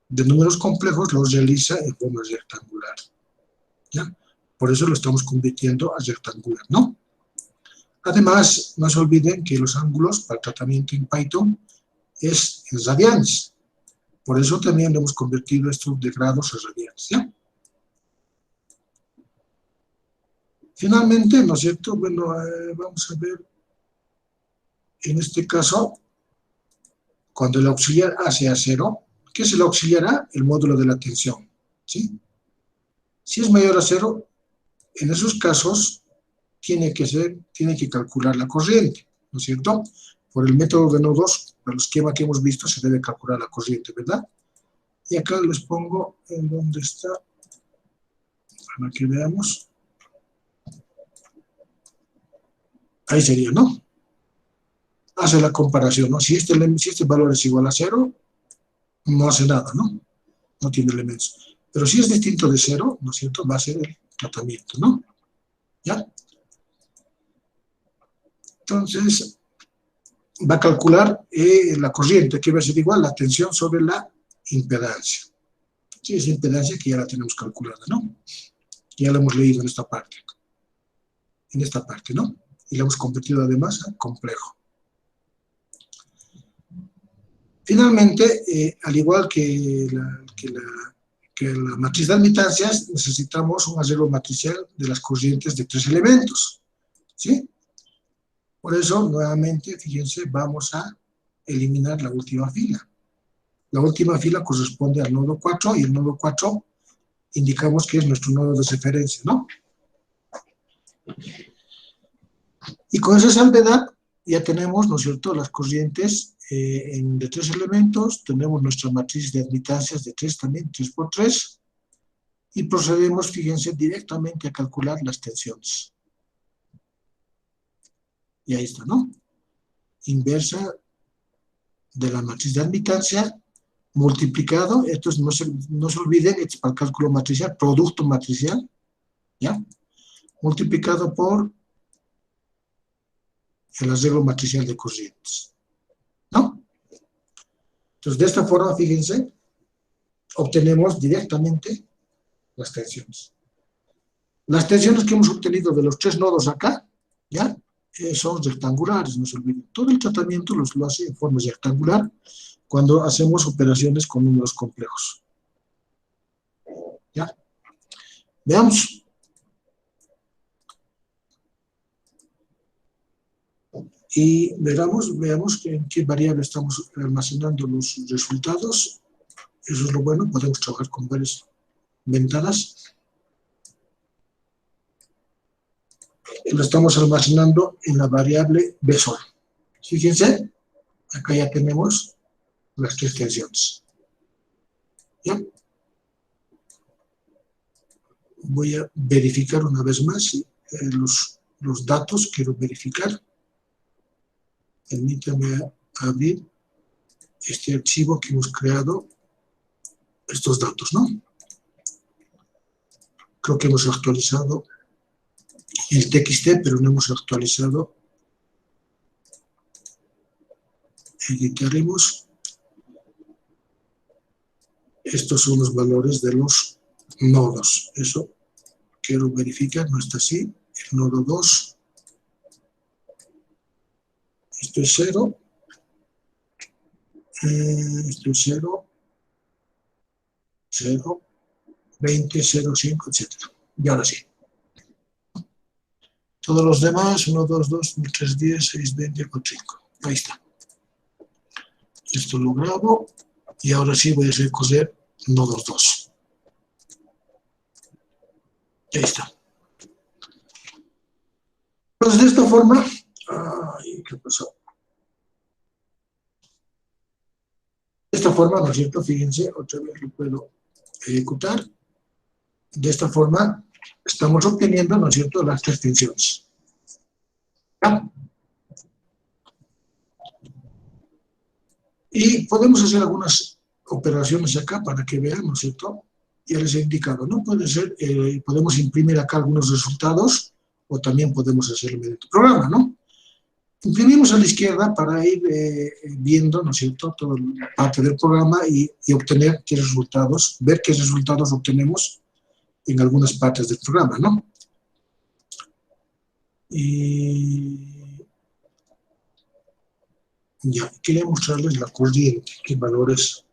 de números complejos los realiza en forma rectangular, ¿ya? Por eso lo estamos convirtiendo a rectangular, ¿no? Además, no se olviden que los ángulos para el tratamiento en Python es en radianes. Por eso también lo hemos convertido estos de grados a radianes, ¿ya? Finalmente, ¿no es cierto? Bueno, vamos a ver, en este caso, cuando el auxiliar A sea 0, ¿qué es el auxiliar A? El módulo de la tensión, ¿sí? Si es mayor a 0, en esos casos tiene que calcular la corriente, ¿no es cierto? Por el método de nodos, por el esquema que hemos visto, se debe calcular la corriente, ¿verdad? Y acá les pongo en donde está, para que veamos. Ahí sería, ¿no? Hace la comparación, ¿no? Si este valor es igual a 0, no hace nada, ¿no? No tiene elementos. Pero si es distinto de 0, ¿no es cierto?, va a ser el tratamiento, ¿no? ¿Ya? Entonces, va a calcular la corriente, que va a ser igual la tensión sobre la impedancia. Sí, es impedancia que ya la tenemos calculada, ¿no? Ya la hemos leído en esta parte, ¿no? Y la hemos convertido además a complejo. Finalmente, al igual que la matriz de admitancias, necesitamos un arreglo matricial de las corrientes de 3 elementos, ¿sí? Por eso, nuevamente, fíjense, vamos a eliminar la última fila. La última fila corresponde al nodo 4 y el nodo 4 indicamos que es nuestro nodo de referencia, ¿no? Y con esa salvedad ya tenemos, ¿no es cierto?, las corrientes de 3 elementos, tenemos nuestra matriz de admitancias de 3 también, 3 por 3, y procedemos, fíjense, directamente a calcular las tensiones. Y ahí está, ¿no? Inversa de la matriz de admitancia multiplicado, esto no se olviden, es para el cálculo matricial, producto matricial, ¿ya? Multiplicado por el arreglo matricial de corrientes, ¿no? Entonces, de esta forma, fíjense, obtenemos directamente las tensiones. Las tensiones que hemos obtenido de los 3 nodos acá, ¿ya? Son rectangulares, no se olviden. Todo el tratamiento lo hace en forma rectangular cuando hacemos operaciones con números complejos. ¿Ya? Veamos. Y veamos en qué variable estamos almacenando los resultados. Eso es lo bueno, podemos trabajar con varias ventanas. Y lo estamos almacenando en la variable bsol. Fíjense, acá ya tenemos las tres tensiones. ¿Ya? Voy a verificar una vez más los datos, quiero verificar. Permítame abrir este archivo que hemos creado, estos datos, ¿no? Creo que hemos actualizado el TXT, pero no hemos actualizado. Editaremos. Estos son los valores de los nodos. Eso quiero verificar, no está así. El nodo 2. Esto es 0. Esto es 0. 0. 20, 0, 5, etc. Y ahora sí. Todos los demás, 1, 2, 2, 3, 10, 6, 20, 4, 5. Ahí está. Esto lo grabo. Y ahora sí voy a hacer correr nodos 2. Ahí está. Entonces, de esta forma... Ay, ¿qué pasó? De esta forma, ¿no es cierto? Fíjense, otra vez lo puedo ejecutar. De esta forma, estamos obteniendo, ¿no es cierto?, las tres tensiones. ¿Ya? Y podemos hacer algunas operaciones acá para que vean, ¿no es cierto? Ya les he indicado, ¿no? Puede ser, podemos imprimir acá algunos resultados o también podemos hacerlo mediante programa, ¿no? Imprimimos a la izquierda para ir viendo, ¿no es cierto?, toda la parte del programa y obtener qué resultados, ver qué resultados obtenemos en algunas partes del programa, ¿no? Y ya, quería mostrarles la corriente, qué valores.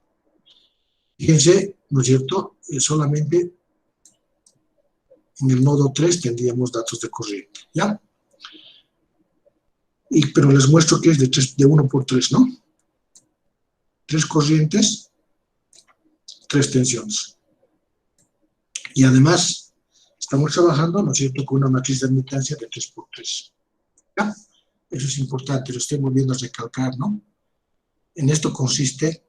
Fíjense, ¿no es cierto?, solamente en el nodo 3 tendríamos datos de corriente, ¿ya? Pero les muestro que es de 1 por 3, ¿no? 3 corrientes, 3 tensiones. Y además, estamos trabajando, ¿no es cierto?, con una matriz de admitancia de 3 por 3. ¿Ya? Eso es importante, lo estoy volviendo a recalcar, ¿no? En esto consiste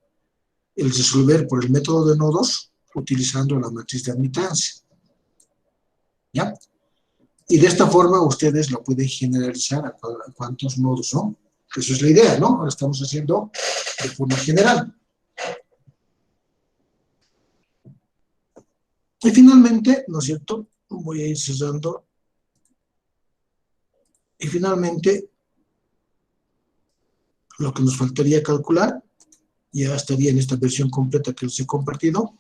el resolver por el método de nodos utilizando la matriz de admitancia. ¿Ya? Y de esta forma ustedes lo pueden generalizar a cuántos nodos, ¿no? Eso es la idea, ¿no? Ahora estamos haciendo de forma general. Y finalmente, ¿no es cierto?, voy a ir cerrando. Y finalmente, lo que nos faltaría calcular, ya estaría en esta versión completa que les he compartido.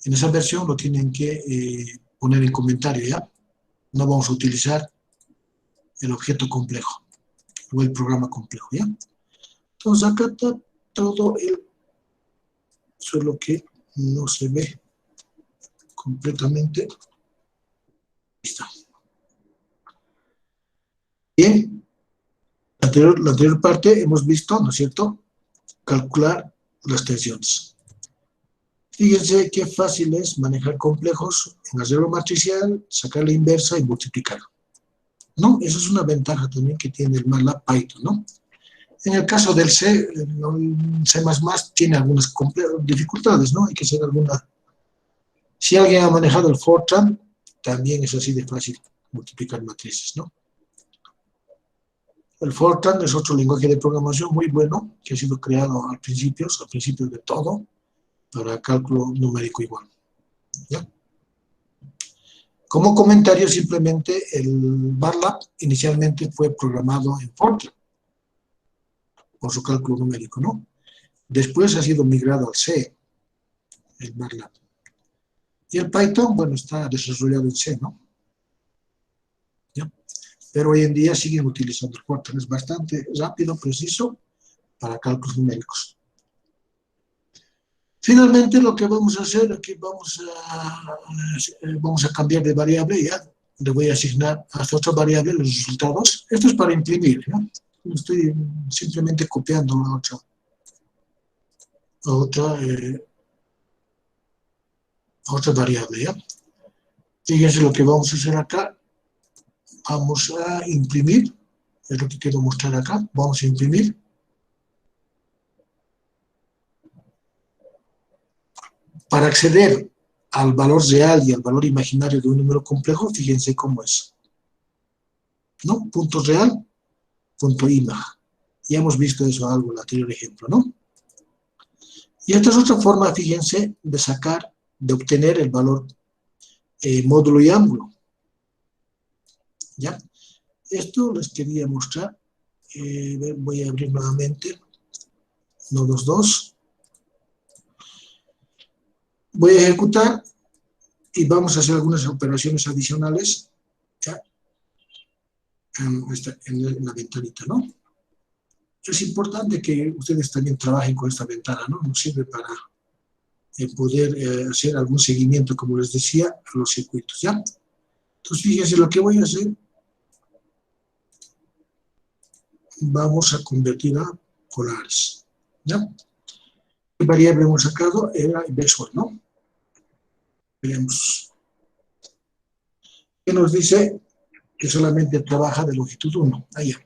En esa versión lo tienen que poner en comentario, ¿ya? No vamos a utilizar el objeto complejo o el programa complejo, ¿ya? Entonces acá está todo solo que no se ve completamente. Ahí está. Bien, la anterior parte hemos visto, ¿no es cierto?, calcular las tensiones. Fíjense qué fácil es manejar complejos en arreglo matricial, sacar la inversa y multiplicar, ¿no? Esa es una ventaja también que tiene el MATLAB Python, ¿no? En el caso del C, el C++ tiene algunas dificultades, ¿no? Hay que hacer alguna... Si alguien ha manejado el Fortran, también es así de fácil multiplicar matrices, ¿no? El Fortran es otro lenguaje de programación muy bueno, que ha sido creado al principio de todo, para cálculo numérico igual, ¿ya? Como comentario, simplemente el MATLAB inicialmente fue programado en Fortran, por su cálculo numérico, ¿no? Después ha sido migrado al C, el MATLAB. Y el Python, bueno, está desarrollado en C, ¿no? ¿Ya? Pero hoy en día siguen utilizando el Fortran, es bastante rápido, preciso, para cálculos numéricos. Finalmente, lo que vamos a hacer aquí, vamos a cambiar de variable, ya le voy a asignar a esta otra variable los resultados. Esto es para imprimir, ¿no? Estoy simplemente copiando a otra variable, ¿ya? Fíjense lo que vamos a hacer acá. Vamos a imprimir, es lo que quiero mostrar acá. Vamos a imprimir. Para acceder al valor real y al valor imaginario de un número complejo, fíjense cómo es, ¿no? Punto real, punto imag. Ya hemos visto eso algo en el anterior ejemplo, ¿no? Y esta es otra forma, fíjense, de obtener el valor módulo y ángulo. ¿Ya? Esto les quería mostrar. Voy a abrir nuevamente nodos 2. Voy a ejecutar y vamos a hacer algunas operaciones adicionales, ¿ya? En la ventanita, ¿no? Es importante que ustedes también trabajen con esta ventana, ¿no? Nos sirve para poder hacer algún seguimiento, como les decía, a los circuitos, ¿ya? Entonces, fíjense lo que voy a hacer. Vamos a convertir a polares, ¿ya? ¿Qué variable hemos sacado? Era inversor, ¿no? Veremos. ¿Qué nos dice? Que solamente trabaja de longitud 1. Allá.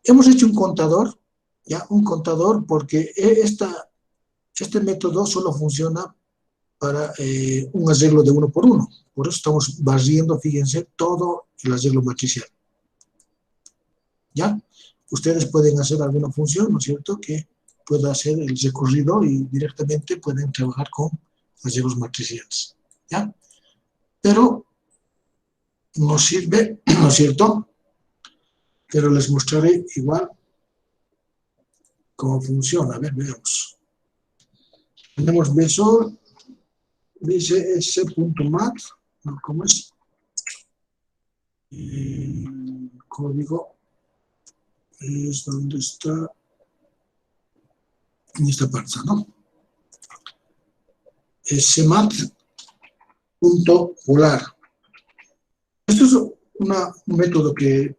Hemos hecho un contador, ¿ya? Un contador porque este método solo funciona para un arreglo de 1 por 1. Por eso estamos barriendo, fíjense, todo el arreglo matricial. ¿Ya? Ustedes pueden hacer alguna función, ¿no es cierto?, que pueda hacer el recorrido y directamente pueden trabajar con arreglos matriciales. ¿Ya? Pero nos sirve, ¿no es cierto?, pero les mostraré igual cómo funciona. A ver, veamos. Tenemos Vsol, dice s.mat, ¿no? ¿Cómo es? El código es donde está, en esta parte, ¿no? smat.polar. Esto es un método que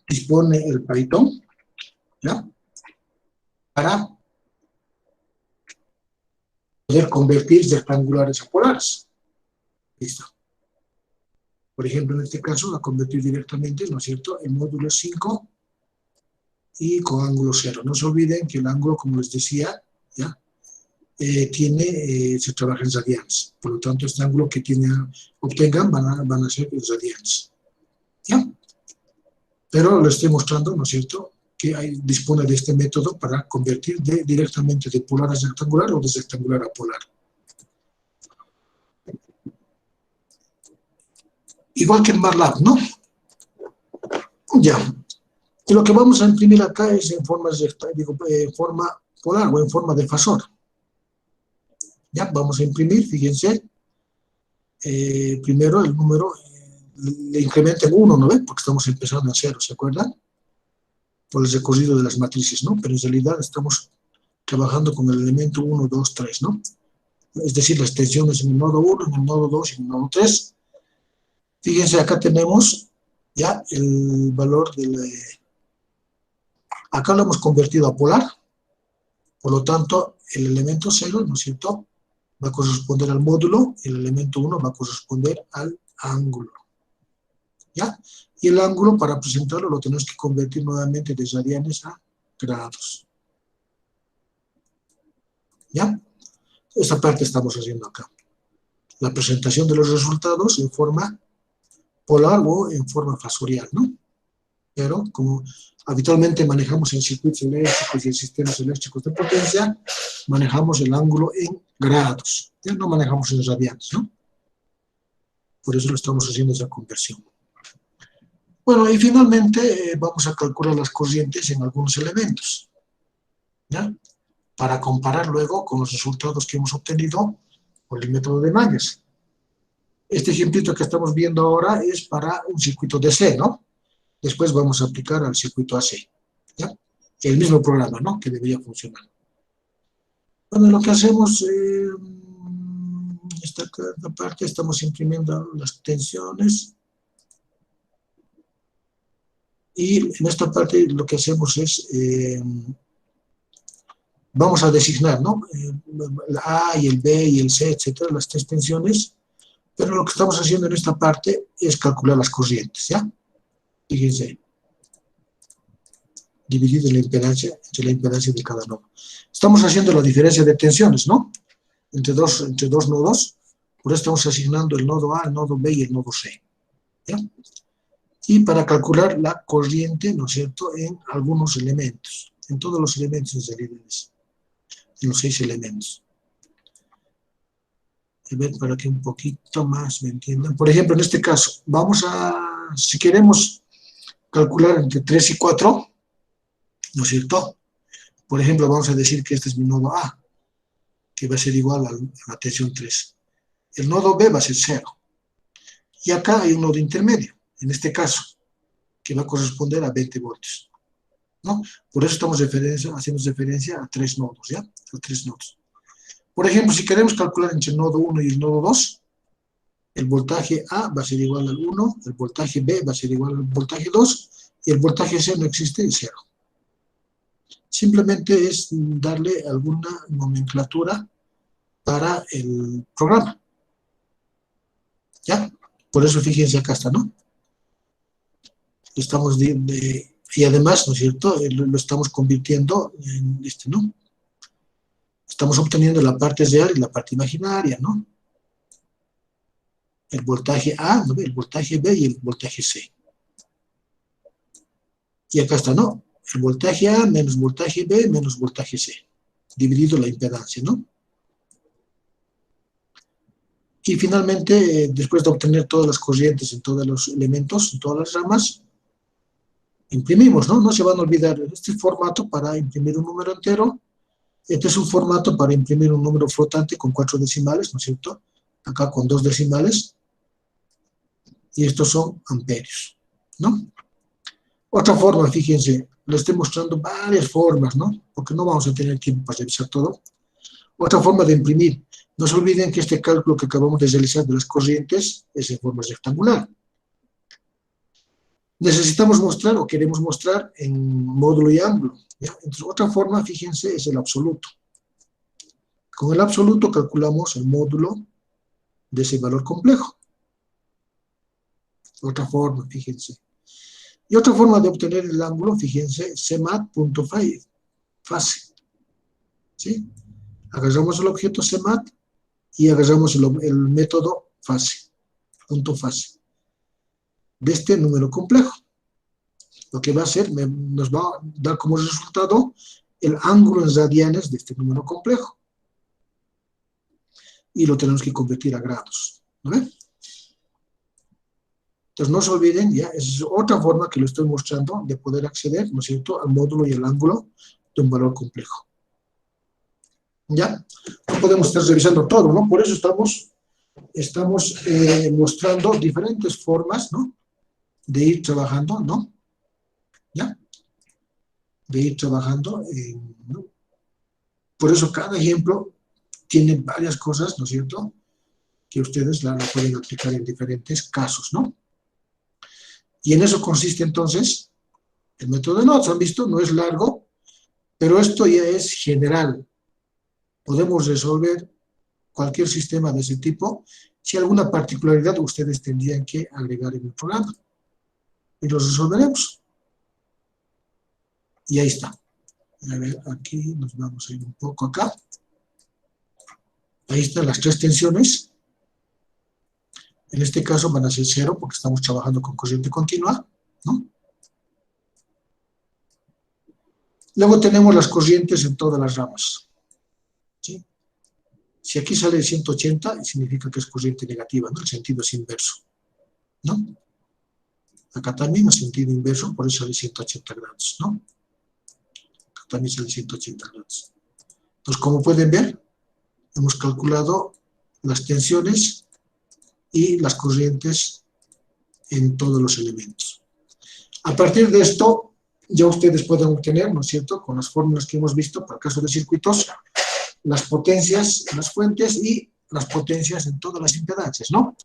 dispone el Python, ¿ya? Para poder convertir rectangulares a polares. Listo. Por ejemplo, en este caso, a convertir directamente, ¿no es cierto?, en módulo 5 y con ángulo 0. No se olviden que el ángulo, como les decía, ¿ya? Se trabaja en radians. Por lo tanto, este ángulo que obtengan van a ser radians. ¿Ya? Pero lo estoy mostrando, ¿no es cierto?, que dispone de este método para convertir directamente de polar a rectangular o de rectangular a polar. Igual que en MATLAB, ¿no? Ya. Y lo que vamos a imprimir acá es en forma polar o en forma de fasor. Ya, vamos a imprimir, fíjense. Primero el número le incrementa en 1, ¿no ven? Porque estamos empezando en 0, ¿se acuerdan? Por el recorrido de las matrices, ¿no? Pero en realidad estamos trabajando con el elemento 1, 2, 3, ¿no? Es decir, las tensiones en el nodo 1, en el nodo 2 y en el nodo 3. Fíjense, acá tenemos ya el valor del... Acá lo hemos convertido a polar, por lo tanto, el elemento 0, ¿no es cierto?, va a corresponder al módulo, el elemento 1 va a corresponder al ángulo. ¿Ya? Y el ángulo, para presentarlo, lo tenemos que convertir nuevamente de radianes a grados. ¿Ya? Esta parte estamos haciendo acá. La presentación de los resultados en forma polar o en forma fasorial, ¿no? Pero como habitualmente manejamos en circuitos eléctricos y en sistemas eléctricos de potencia, manejamos el ángulo en grados. Ya no manejamos en radianes, ¿no? Por eso lo estamos haciendo esa conversión. Bueno, y finalmente vamos a calcular las corrientes en algunos elementos, ¿ya? Para comparar luego con los resultados que hemos obtenido por el método de Myers. Este ejemplito que estamos viendo ahora es para un circuito DC, ¿no? Después vamos a aplicar al circuito AC, ¿ya? El mismo programa, ¿no?, que debería funcionar. Bueno, lo que hacemos, esta parte estamos imprimiendo las tensiones. Y en esta parte lo que hacemos es, vamos a designar, ¿no? El A y el B y el C, etcétera, las tres tensiones. Pero lo que estamos haciendo en esta parte es calcular las corrientes, ¿ya? Fíjense. Dividido la impedancia entre la impedancia de cada nodo. Estamos haciendo la diferencia de tensiones, ¿no? Entre dos nodos. Por eso estamos asignando el nodo A, el nodo B y el nodo C. ¿Ya? Y para calcular la corriente, ¿no es cierto?, en algunos elementos. En todos los elementos en realidad, en los 6 elementos. A ver, para que un poquito más me entiendan. Por ejemplo, en este caso, vamos a, si queremos calcular entre 3 y 4, ¿no es cierto? Por ejemplo, vamos a decir que este es mi nodo A, que va a ser igual a la tensión 3. El nodo B va a ser 0. Y acá hay un nodo intermedio, en este caso, que va a corresponder a 20 voltios, ¿no? Por eso estamos haciendo referencia a 3 nodos, ¿ya? A 3 nodos. Por ejemplo, si queremos calcular entre el nodo 1 y el nodo 2, el voltaje A va a ser igual al 1, el voltaje B va a ser igual al voltaje 2, y el voltaje C no existe, es 0. Simplemente es darle alguna nomenclatura para el programa. ¿Ya? Por eso fíjense acá está, ¿no? Estamos y además, ¿no es cierto?, lo estamos convirtiendo en ¿no? Estamos obteniendo la parte real y la parte imaginaria, ¿no? El voltaje A, ¿no? El voltaje B y el voltaje C. Y acá está, ¿no? El voltaje A menos voltaje B menos voltaje C, dividido la impedancia, ¿no? Y finalmente, después de obtener todas las corrientes en todos los elementos, en todas las ramas, imprimimos, ¿no? No se van a olvidar este formato para imprimir un número entero. Este es un formato para imprimir un número flotante con 4 decimales, ¿no es cierto? Acá con 2 decimales. Y estos son amperios, ¿no? Otra forma, fíjense, les estoy mostrando varias formas, ¿no? Porque no vamos a tener tiempo para revisar todo. Otra forma de imprimir. No se olviden que este cálculo que acabamos de realizar de las corrientes es en forma rectangular. Necesitamos mostrar o queremos mostrar en módulo y ángulo, ¿ya? Entonces, otra forma, fíjense, es el absoluto. Con el absoluto calculamos el módulo de ese valor complejo. Otra forma, fíjense. Y otra forma de obtener el ángulo, fíjense, CMAT.fase. ¿Sí? Agarramos el objeto CMAT y agarramos el método fase, punto fase, de este número complejo. Lo que va a hacer, nos va a dar como resultado el ángulo en radianes de este número complejo. Y lo tenemos que convertir a grados, ¿no ven? Entonces no se olviden, ya, es otra forma que lo estoy mostrando de poder acceder, ¿no es cierto?, al módulo y al ángulo de un valor complejo. ¿Ya? No podemos estar revisando todo, ¿no? Por eso estamos mostrando diferentes formas, ¿no?, de ir trabajando, ¿no? ¿Ya? De ir trabajando, ¿no? Por eso cada ejemplo tiene varias cosas, ¿no es cierto?, que ustedes la pueden aplicar en diferentes casos, ¿no? Y en eso consiste entonces el método de nodos. ¿Han visto? No es largo, pero esto ya es general. Podemos resolver cualquier sistema de ese tipo si alguna particularidad ustedes tendrían que agregar en el programa. Y los resolveremos. Y ahí está. A ver, aquí nos vamos a ir un poco acá. Ahí están las 3 tensiones. En este caso van a ser 0 porque estamos trabajando con corriente continua, ¿no? Luego tenemos las corrientes en todas las ramas, ¿sí? Si aquí sale 180, significa que es corriente negativa, ¿no? El sentido es inverso, ¿no? Acá también el sentido inverso, por eso sale 180 grados, ¿no? Acá también sale 180 grados. Entonces, como pueden ver, hemos calculado las tensiones y las corrientes en todos los elementos. A partir de esto, ya ustedes pueden obtener, ¿no es cierto?, con las fórmulas que hemos visto para el caso de circuitos, las potencias, las fuentes y las potencias en todas las impedancias, ¿no?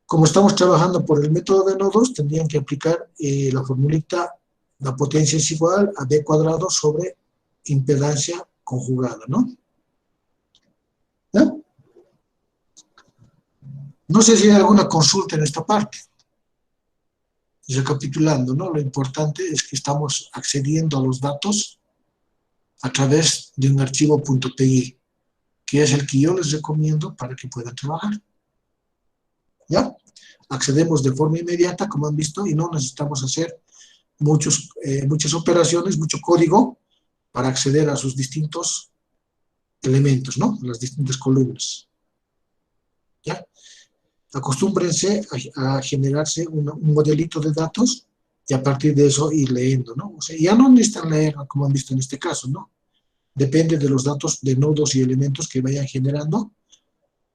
Como estamos trabajando por el método de nodos, tendrían que aplicar la formulita, la potencia es igual a b cuadrado sobre impedancia conjugada, ¿no? ¿No? No sé si hay alguna consulta en esta parte. Recapitulando, ¿no? Lo importante es que estamos accediendo a los datos a través de un archivo .py, que es el que yo les recomiendo para que puedan trabajar. ¿Ya? Accedemos de forma inmediata, como han visto, y no necesitamos hacer muchas operaciones, mucho código para acceder a sus distintos elementos, ¿no? Las distintas columnas. ¿Ya? Acostúmbrense a generarse un modelito de datos y a partir de eso ir leyendo, ¿no? O sea, ya no necesitan leer, como han visto en este caso, ¿no? Depende de los datos de nodos y elementos que vayan generando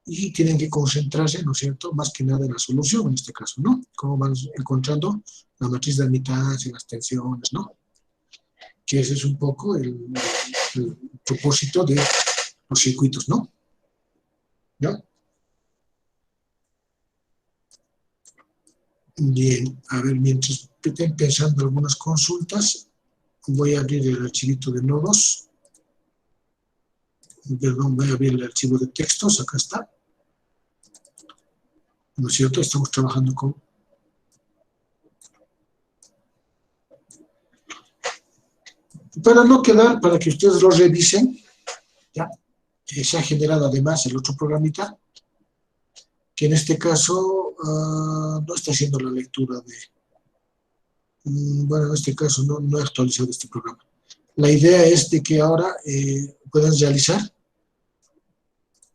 y tienen que concentrarse, ¿no es cierto?, más que nada en la solución en este caso, ¿no? Cómo van encontrando la matriz de admitancia, las tensiones, ¿no? Que ese es un poco el propósito de los circuitos, ¿no? ¿Ya? Bien, a ver, mientras estén pensando algunas consultas, voy a abrir el archivito de nodos. Perdón, voy a abrir el archivo de textos, acá está. ¿No es cierto? Estamos trabajando con... Para no quedar, para que ustedes lo revisen, ¿ya? Se ha generado además el otro programita, que en este caso no está haciendo la lectura de... bueno, en este caso no he actualizado este programa. La idea es de que ahora puedan realizar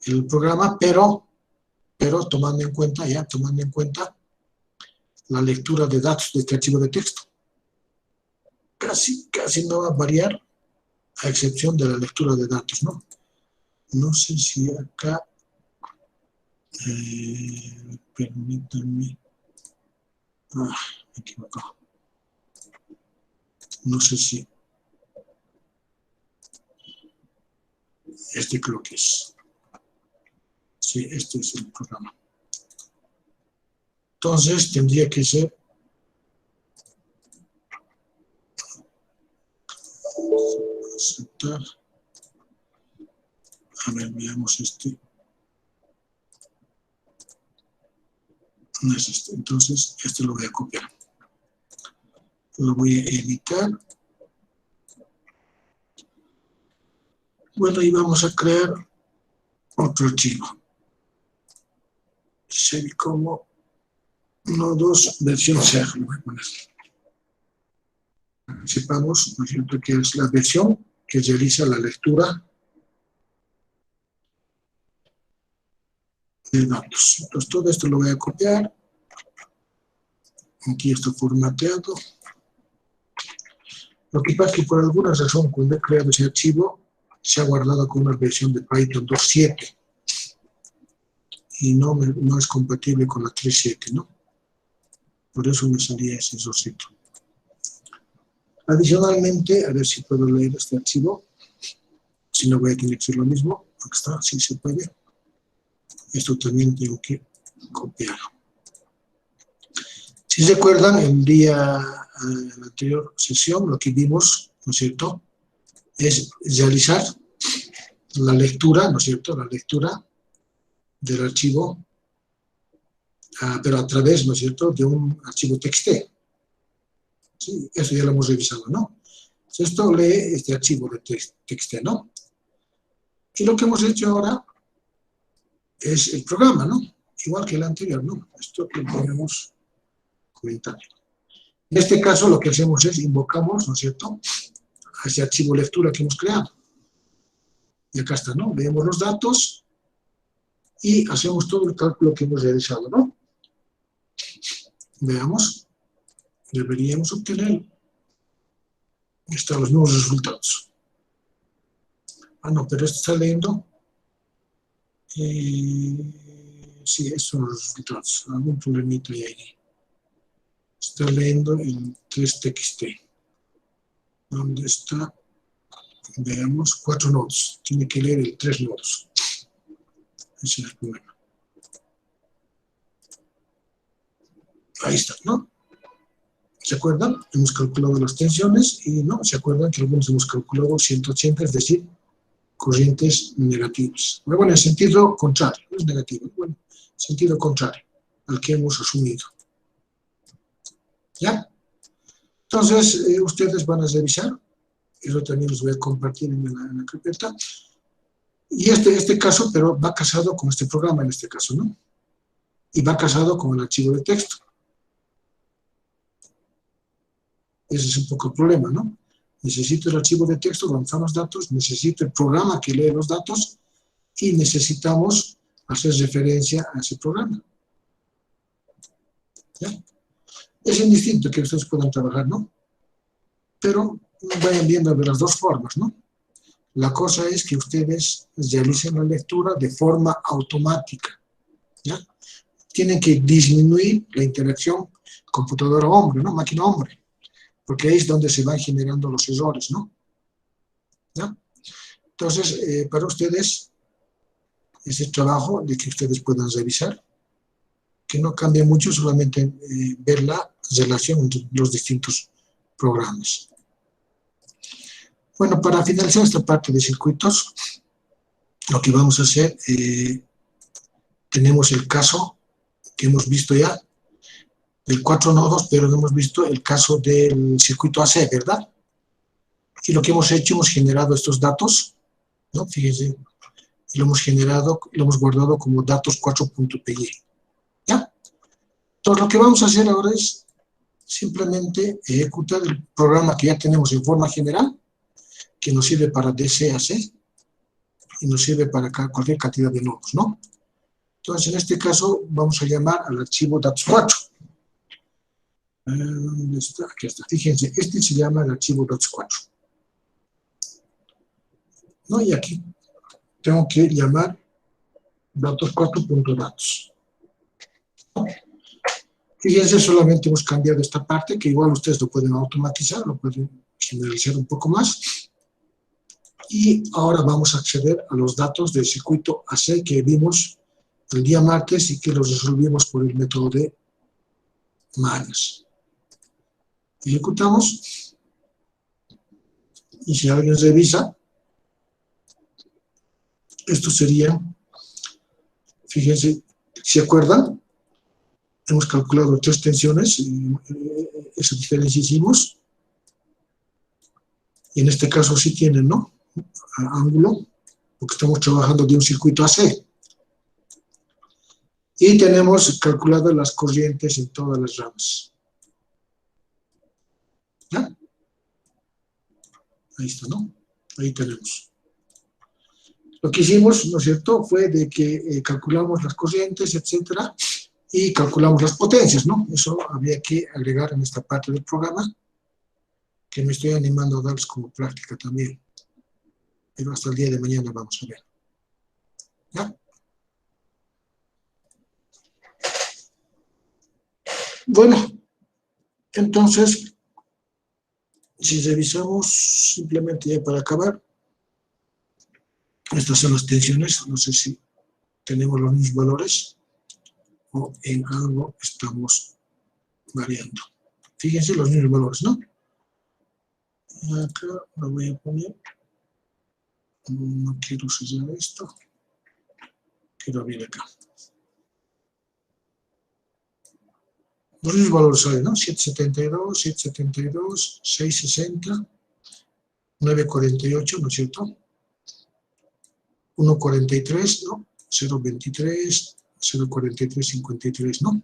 el programa, pero tomando en cuenta la lectura de datos de este archivo de texto. Casi no va a variar, a excepción de la lectura de datos, ¿no? No sé si acá, permítanme, me equivoco. No sé si, este creo que es. Sí, este es el programa. Entonces tendría que ser aceptar. A ver, veamos este. No es este. Entonces, este lo voy a copiar. Lo voy a editar. Bueno, y vamos a crear otro archivo. Sería como nodos versión SEG, lo voy a poner. Sepamos, ¿no es cierto?, que es la versión que realiza la lectura de datos. Entonces, todo esto lo voy a copiar. Aquí está formateado. Lo que pasa es que por alguna razón, cuando he creado ese archivo, se ha guardado con una versión de Python 2.7 y no es compatible con la 3.7, ¿no? Por eso me salía ese errorcito. Adicionalmente, a ver si puedo leer este archivo. Si no, voy a tener que hacer lo mismo. Aquí está, sí se puede. Esto también tengo que copiar. Si se acuerdan, en la anterior sesión, lo que vimos, ¿no es cierto?, es realizar la lectura, ¿no es cierto?, la lectura del archivo, pero a través, ¿no es cierto?, de un archivo TXT. Sí, eso ya lo hemos revisado, ¿no? Esto lee este archivo de TXT, ¿no? Y lo que hemos hecho ahora es el programa, ¿no? Igual que el anterior, ¿no? Esto lo podemos comentar. En este caso lo que hacemos es invocamos, ¿no es cierto?, a ese archivo lectura que hemos creado. Y acá está, ¿no? Leemos los datos y hacemos todo el cálculo que hemos realizado, ¿no? Veamos. Deberíamos obtener. Están los nuevos resultados. Ah, no, pero esto está leyendo. Sí, estos son los resultados. Algún problemita hay ahí. Está leyendo el 3TXT. ¿Dónde está? Veamos, 4 nodos. Tiene que leer el 3 nodos. Ese es el problema. Ahí está, ¿no? ¿Se acuerdan? Hemos calculado las tensiones y no, ¿se acuerdan que algunos hemos calculado 180, es decir, corrientes negativas? Pero bueno, en sentido contrario, no es negativo, bueno, sentido contrario al que hemos asumido. ¿Ya? Entonces, ustedes van a revisar, eso también los voy a compartir en la carpeta, y este caso, pero va casado con este programa en este caso, ¿no? Y va casado con el archivo de texto. Ese es un poco el problema, ¿no? Necesito el archivo de texto donde están los datos, necesito el programa que lee los datos y necesitamos hacer referencia a ese programa. ¿Ya? Es indistinto que ustedes puedan trabajar, ¿no? Pero vayan viendo de las dos formas, ¿no? La cosa es que ustedes realicen la lectura de forma automática, ¿ya? Tienen que disminuir la interacción computadora-hombre, ¿no? Máquina-hombre, porque ahí es donde se van generando los errores, ¿no? ¿Ya? Entonces, para ustedes, ese trabajo de que ustedes puedan revisar, que no cambie mucho, solamente ver la relación entre los distintos programas. Bueno, para finalizar esta parte de circuitos, lo que vamos a hacer, tenemos el caso que hemos visto ya, de 4 nodos, pero hemos visto el caso del circuito AC, ¿verdad? Y lo que hemos hecho, hemos generado estos datos, ¿no? Fíjense, y lo hemos generado, lo hemos guardado como datos 4.py, ¿ya? Entonces, lo que vamos a hacer ahora es simplemente ejecutar el programa que ya tenemos en forma general, que nos sirve para DCAC, y nos sirve para cualquier cantidad de nodos, ¿no? Entonces, en este caso, vamos a llamar al archivo datos4. ¿Dónde está? Aquí está. Fíjense, este se llama el archivo datos4. ¿No? Y aquí tengo que llamar datos4.datos. Fíjense, solamente hemos cambiado esta parte, que igual ustedes lo pueden automatizar, lo pueden generalizar un poco más. Y ahora vamos a acceder a los datos del circuito AC que vimos el día martes y que los resolvimos por el método de mallas. Ejecutamos. Y si alguien revisa, esto sería, fíjense, ¿se acuerdan? Hemos calculado 3 tensiones, esa diferencia hicimos. Y en este caso sí tienen, ¿no? Ángulo, porque estamos trabajando de un circuito AC. Y tenemos calculadas las corrientes en todas las ramas. ¿Ya? Ahí está, ¿no? Ahí tenemos. Lo que hicimos, ¿no es cierto?, fue de que calculamos las corrientes, etcétera, y calculamos las potencias, ¿no? Eso había que agregar en esta parte del programa, que me estoy animando a darles como práctica también. Pero hasta el día de mañana vamos a ver. ¿Ya? Bueno, entonces, si revisamos, simplemente ya para acabar, estas son las tensiones, no sé si tenemos los mismos valores o en algo estamos variando. Fíjense los mismos valores, ¿no? Acá lo voy a poner, no quiero sellar esto, quiero abrir acá. Los mismos valores hay, ¿no? 772, 772, 660, 948, ¿no es cierto? 143, ¿no? 023, 043, 53, ¿no?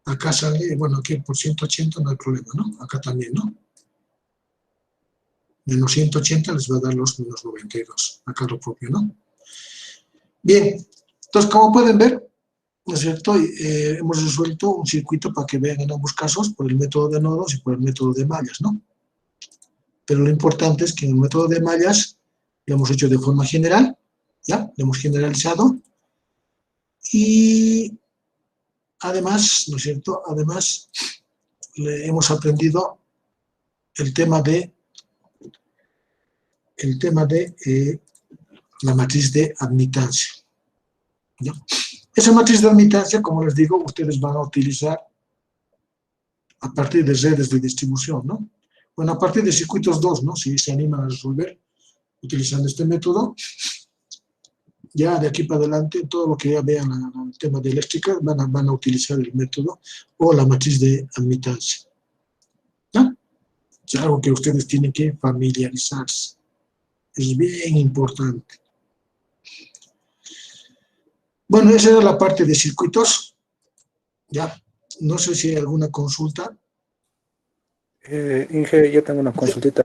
Acá sale, bueno, aquí por 180 no hay problema, ¿no? Acá también, ¿no? Menos 180 les va a dar los menos 92. Acá lo propio, ¿no? Bien, entonces, como pueden ver, ¿no es cierto? Hemos resuelto un circuito para que vean en ambos casos por el método de nodos y por el método de mallas, ¿no? Pero lo importante es que en el método de mallas lo hemos hecho de forma general, ¿ya? Lo hemos generalizado y además, ¿no es cierto? Además, hemos aprendido el tema de la matriz de admitancia. ¿Ya? Esa matriz de admitancia, como les digo, ustedes van a utilizar a partir de redes de distribución, ¿no? Bueno, a partir de circuitos 2, ¿no? Si se animan a resolver utilizando este método, ya de aquí para adelante, todo lo que ya vean el tema de eléctrica van a utilizar el método o la matriz de admitancia. ¿Ya? Es algo que ustedes tienen que familiarizarse. Es bien importante. Bueno, esa era la parte de circuitos. Ya, no sé si hay alguna consulta. Inge, yo tengo una consultita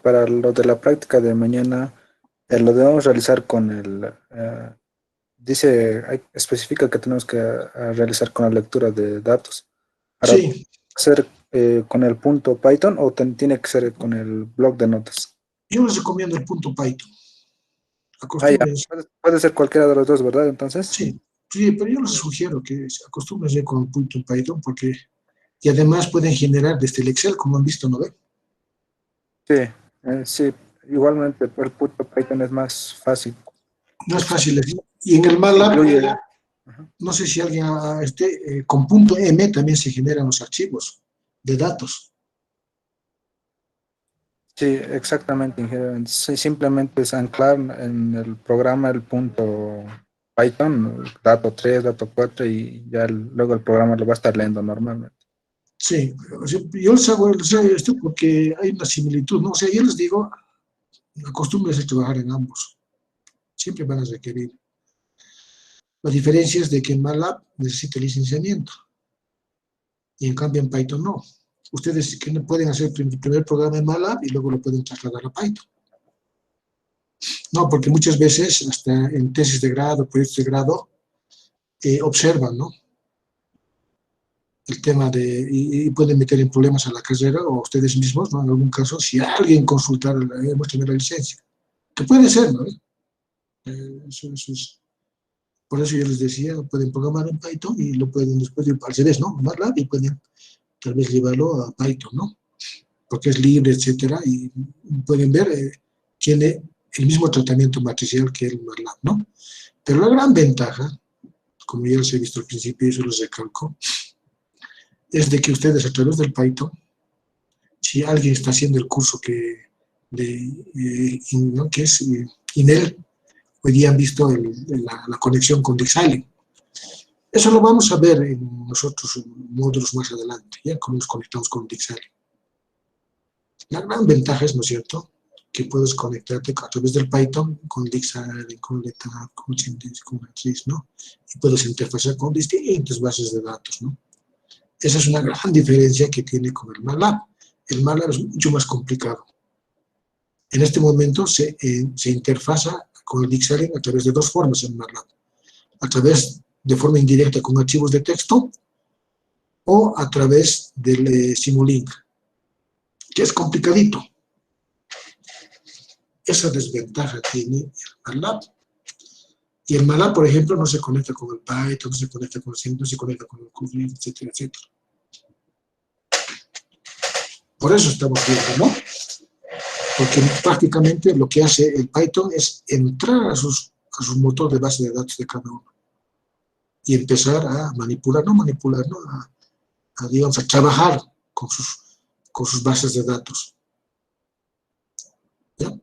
para lo de la práctica de mañana. Lo debemos realizar con dice, especifica que tenemos que realizar con la lectura de datos. Ahora, Sí, ¿ser con el punto Python o tiene que ser con el bloc de notas? yo les recomiendo el punto Python. Ah, ya. Acostúmbrense. Puede ser cualquiera de los dos, ¿verdad? Entonces. Sí, sí, pero yo les sugiero que se acostumbren con el punto Python porque y además pueden generar desde el Excel, como han visto, ¿no ve? Sí, sí, igualmente el punto Python es más fácil. No es Porque fácil. Y en el MATLAB, incluye. Ajá. no sé si alguien con punto M también se generan los archivos de datos. Sí, exactamente, Inge. Sí, simplemente es anclar en el programa el punto Python, dato 3, dato 4 y ya luego el programa lo va a estar leyendo normalmente. Sí, o sea, yo les hago esto porque hay una similitud, ¿no? O sea, yo les digo, acostúmbrense a trabajar en ambos. Siempre van a requerir. La diferencia es de que en MATLAB necesita licenciamiento y en cambio en Python no. Ustedes que no pueden hacer el primer programa en MATLAB y luego lo pueden trasladar a Python. No, porque muchas veces, hasta en tesis de grado, proyectos de grado, observan, ¿no? El tema y pueden meter en problemas a la carrera o a ustedes mismos, ¿no? En algún caso, si alguien consultara, hemos tenido la licencia. Que puede ser, ¿no? Eso es. Por eso yo les decía, pueden programar en Python y lo pueden después, al revés, ¿no? MATLAB y pueden tal vez llevarlo a Python, ¿no? Porque es libre, etcétera, y pueden ver, tiene el mismo tratamiento matricial que el MATLAB, ¿no? Pero la gran ventaja, como ya les he visto al principio y eso les recalco, es de que ustedes a través del Python, si alguien está haciendo el curso ¿no? que es INEL, hoy día han visto la conexión con Dixalin. Eso lo vamos a ver en los otros módulos más adelante, ya cómo nos conectamos con Dixalin. La gran ventaja es, ¿no es cierto?, que puedes conectarte a través del Python con Dixalin, con LeTap, con Syntex, con Matrix, ¿no? Y puedes interfacear con distintas bases de datos, ¿no? Esa es una gran diferencia que tiene con el MATLAB. El MATLAB es mucho más complicado. En este momento se interfaza con el Dixalin a través de dos formas en MATLAB. A través de forma indirecta con archivos de texto o a través del Simulink, que es complicadito. Esa desventaja tiene el MATLAB. Y el MATLAB, por ejemplo, no se conecta con el Python, no se conecta con el Sync, no se conecta con el Qt, etcétera, etcétera. Por eso estamos viendo, ¿no? Porque prácticamente lo que hace el Python es entrar a sus motores de base de datos de cada uno y empezar a manipular, no, digamos, a trabajar con sus bases de datos. ¿Ya?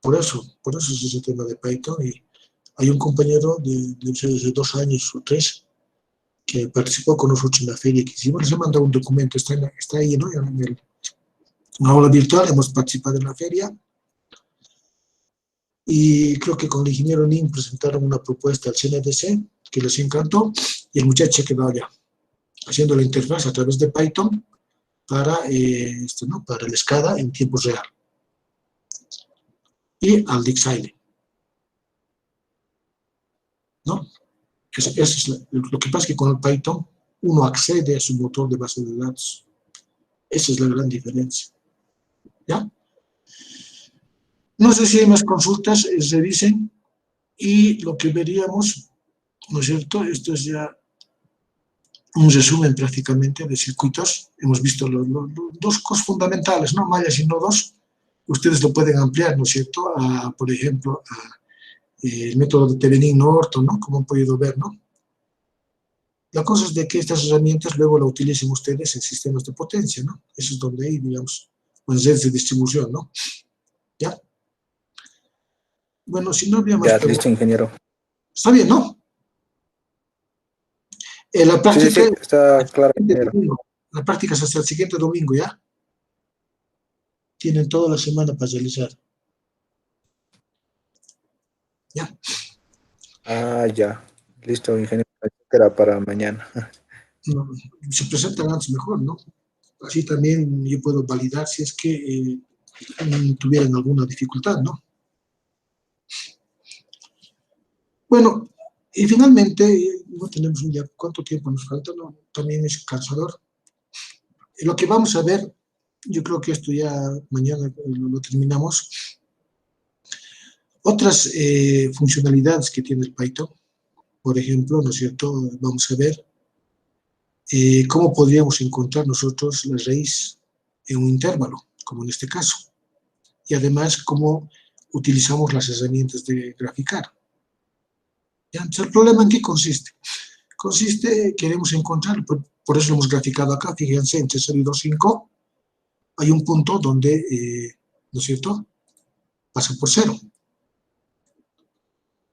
Por eso es ese tema de Python. Y hay un compañero de 2 años o 3 que participó con nosotros en la feria que hicimos, les he mandado un documento, está ahí, ¿no? En una aula virtual, hemos participado en la feria, y creo que con el ingeniero Nin presentaron una propuesta al CNDC que les encantó, y el muchacho quedó allá, haciendo la interfaz a través de Python para, ¿no? Para el SCADA en tiempo real, y al Dixalin, ¿no? Eso es lo que pasa, es que con el Python uno accede a su motor de base de datos. Esa es la gran diferencia. ¿Ya? No sé si hay más consultas, se dicen, y lo que veríamos, ¿no es cierto? Esto es ya un resumen prácticamente de circuitos. Hemos visto los dos cosas fundamentales, ¿no? Mallas y nodos. Ustedes lo pueden ampliar, ¿no es cierto? Por ejemplo, el método de Thevenin-Norton, ¿no? Como han podido ver, ¿no? La cosa es de que estas herramientas luego las utilicen ustedes en sistemas de potencia, ¿no? Eso es donde hay, digamos, redes de distribución, ¿no? ¿Ya? Bueno, si no había más Ya, preguntas. listo, ingeniero. Está bien, ¿no? La Sí, sí, práctica, sí, está claro, ingeniero. la práctica es hasta el siguiente domingo, ¿ya? Tienen toda la semana para realizar. ¿Ya? Ah, ya. Listo, ingeniero. Era para mañana. No, se presentan antes mejor, ¿no? Así también yo puedo validar si es que tuvieran alguna dificultad, ¿no? Bueno, y finalmente, no tenemos ya cuánto tiempo nos falta, ¿no? También es cansador. Lo que vamos a ver, yo creo que esto ya mañana lo terminamos. Otras funcionalidades que tiene el Python, por ejemplo, ¿no es cierto? Vamos a ver cómo podríamos encontrar nosotros la raíz en un intervalo, como en este caso. Y además, cómo utilizamos las herramientas de graficar. ¿Ya? Entonces, ¿el problema en qué consiste? Consiste, queremos encontrar, por eso lo hemos graficado acá, fíjense, entre 0 y 2, 5, hay un punto donde, ¿no es cierto?, pasa por 0.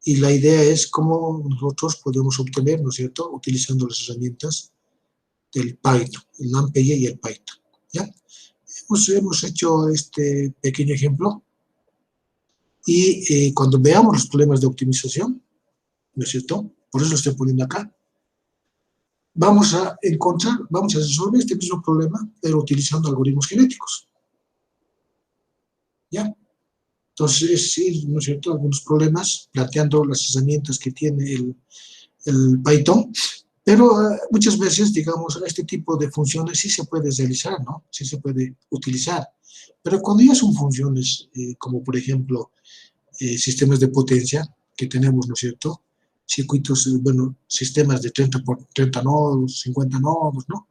Y la idea es cómo nosotros podemos obtener, ¿no es cierto?, utilizando las herramientas del Python, el NumPy y el Python. ¿Ya? Hemos hecho este pequeño ejemplo y cuando veamos los problemas de optimización, ¿no es cierto?, por eso lo estoy poniendo acá, vamos a resolver este mismo problema, pero utilizando algoritmos genéticos. ¿Ya? Entonces, es ir, ¿no es cierto?, algunos problemas, planteando las herramientas que tiene el Python, pero muchas veces, digamos, este tipo de funciones sí se puede realizar, ¿no? Sí se puede utilizar. Pero cuando ya son funciones, como por ejemplo, sistemas de potencia que tenemos, ¿no es cierto?, circuitos, bueno, sistemas de 30 por 30 nodos, 50 nodos, ¿no?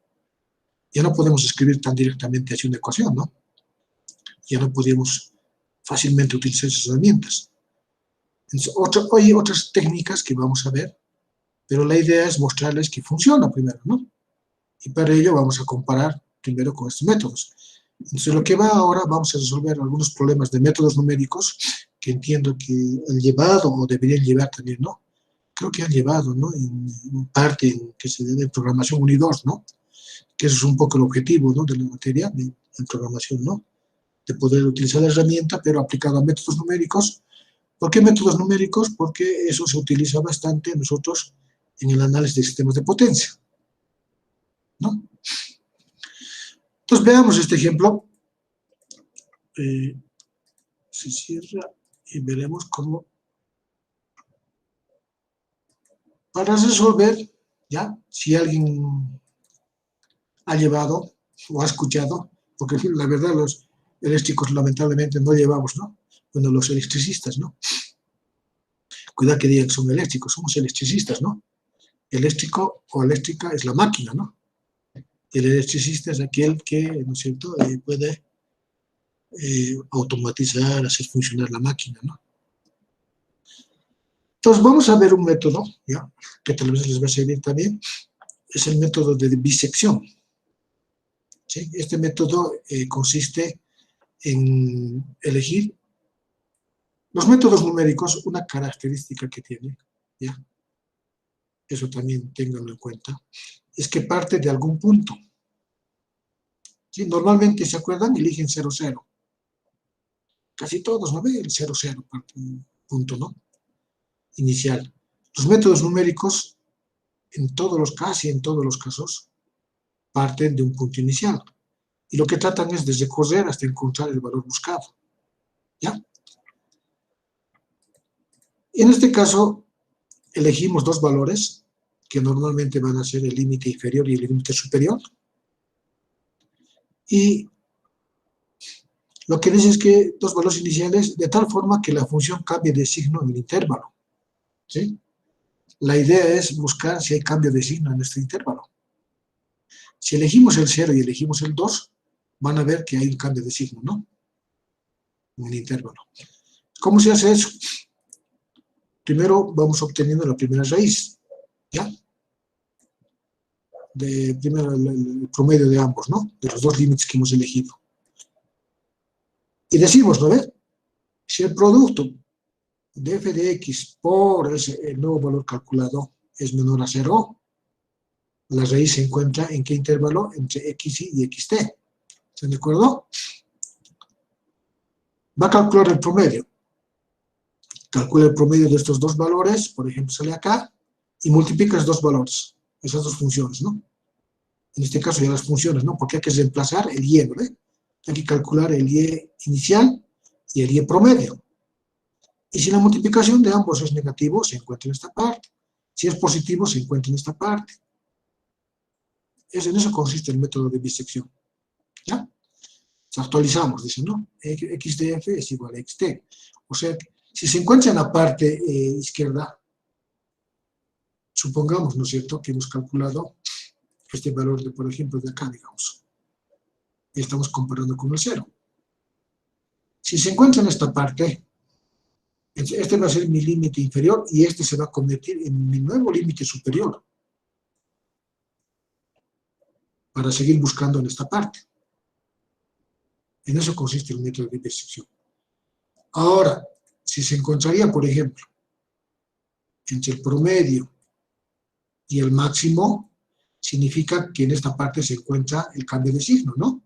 Ya no podemos escribir tan directamente así una ecuación, ¿no? Ya no podemos fácilmente utilizar esas herramientas. Entonces, hay otras técnicas que vamos a ver, pero la idea es mostrarles que funciona primero, ¿no? Y para ello vamos a comparar primero con estos métodos. Entonces, lo que va ahora, vamos a resolver algunos problemas de métodos numéricos que entiendo que han llevado o deberían llevar también, ¿no? Creo que han llevado, ¿no? En parte en que se debe en programación 1 y 2, ¿no? Que eso es un poco el objetivo, ¿no?, de la materia en programación, ¿no? De poder utilizar la herramienta, pero aplicada a métodos numéricos. ¿Por qué métodos numéricos? Porque eso se utiliza bastante nosotros en el análisis de sistemas de potencia, ¿no? Entonces, veamos este ejemplo. Se cierra y veremos cómo. Para resolver, ¿ya? Si alguien ha llevado o ha escuchado, porque la verdad los eléctricos lamentablemente no llevamos, ¿no? Bueno, los electricistas, ¿no? Cuidado que digan que son eléctricos, somos electricistas, ¿no? Eléctrico o eléctrica es la máquina, ¿no? El electricista es aquel que, ¿no es cierto?, puede automatizar, hacer funcionar la máquina, ¿no? Entonces, vamos a ver un método, ¿ya?, que tal vez les va a servir también, es el método de bisección. ¿Sí? Este método consiste en elegir los métodos numéricos, una característica que tiene, ¿ya?, eso también ténganlo en cuenta, es que parte de algún punto. ¿Sí? Normalmente, ¿se acuerdan? Eligen 0, 0. Casi todos, ¿no ven? El 0, 0, punto, ¿no?, inicial. Los métodos numéricos, casi en todos los casos, parten de un punto inicial. Y lo que tratan es de recorrer hasta encontrar el valor buscado. ¿Ya? En este caso, elegimos dos valores, que normalmente van a ser el límite inferior y el límite superior. Y lo que dice es que dos valores iniciales, de tal forma que la función cambie de signo en el intervalo. ¿Sí? La idea es buscar si hay cambio de signo en este intervalo. Si elegimos el 0 y elegimos el 2, van a ver que hay un cambio de signo, ¿no?, en el intervalo. ¿Cómo se hace eso? primero vamos obteniendo la primera raíz, ¿ya? Primero el promedio de ambos, ¿no? De los dos límites que hemos elegido. Y decimos, ¿no ve? Si el producto de f de x por el nuevo valor calculado es menor a 0, la raíz se encuentra en qué intervalo, entre xy y xt. ¿Están de acuerdo? Va a calcular el promedio. Calcula el promedio de estos dos valores, por ejemplo, sale acá, y multiplica esos dos valores, esas dos funciones, ¿no? En este caso ya las funciones, ¿no? Porque hay que reemplazar el y, ¿no? Hay que calcular el y inicial y el y promedio. Y si la multiplicación de ambos es negativo, se encuentra en esta parte. Si es positivo, se encuentra en esta parte. En eso consiste el método de bisección. ¿Ya? Actualizamos, dice, ¿no? X de f es igual a xt. O sea, si se encuentra en la parte izquierda, supongamos, ¿no es cierto?, que hemos calculado este valor de, por ejemplo, de acá, digamos. Y estamos comparando con el 0. Si se encuentra en esta parte, este va a ser mi límite inferior y este se va a convertir en mi nuevo límite superior para seguir buscando en esta parte. En eso consiste el método de bisección. Ahora, si se encontraría, por ejemplo, entre el promedio y el máximo, significa que en esta parte se encuentra el cambio de signo, ¿no?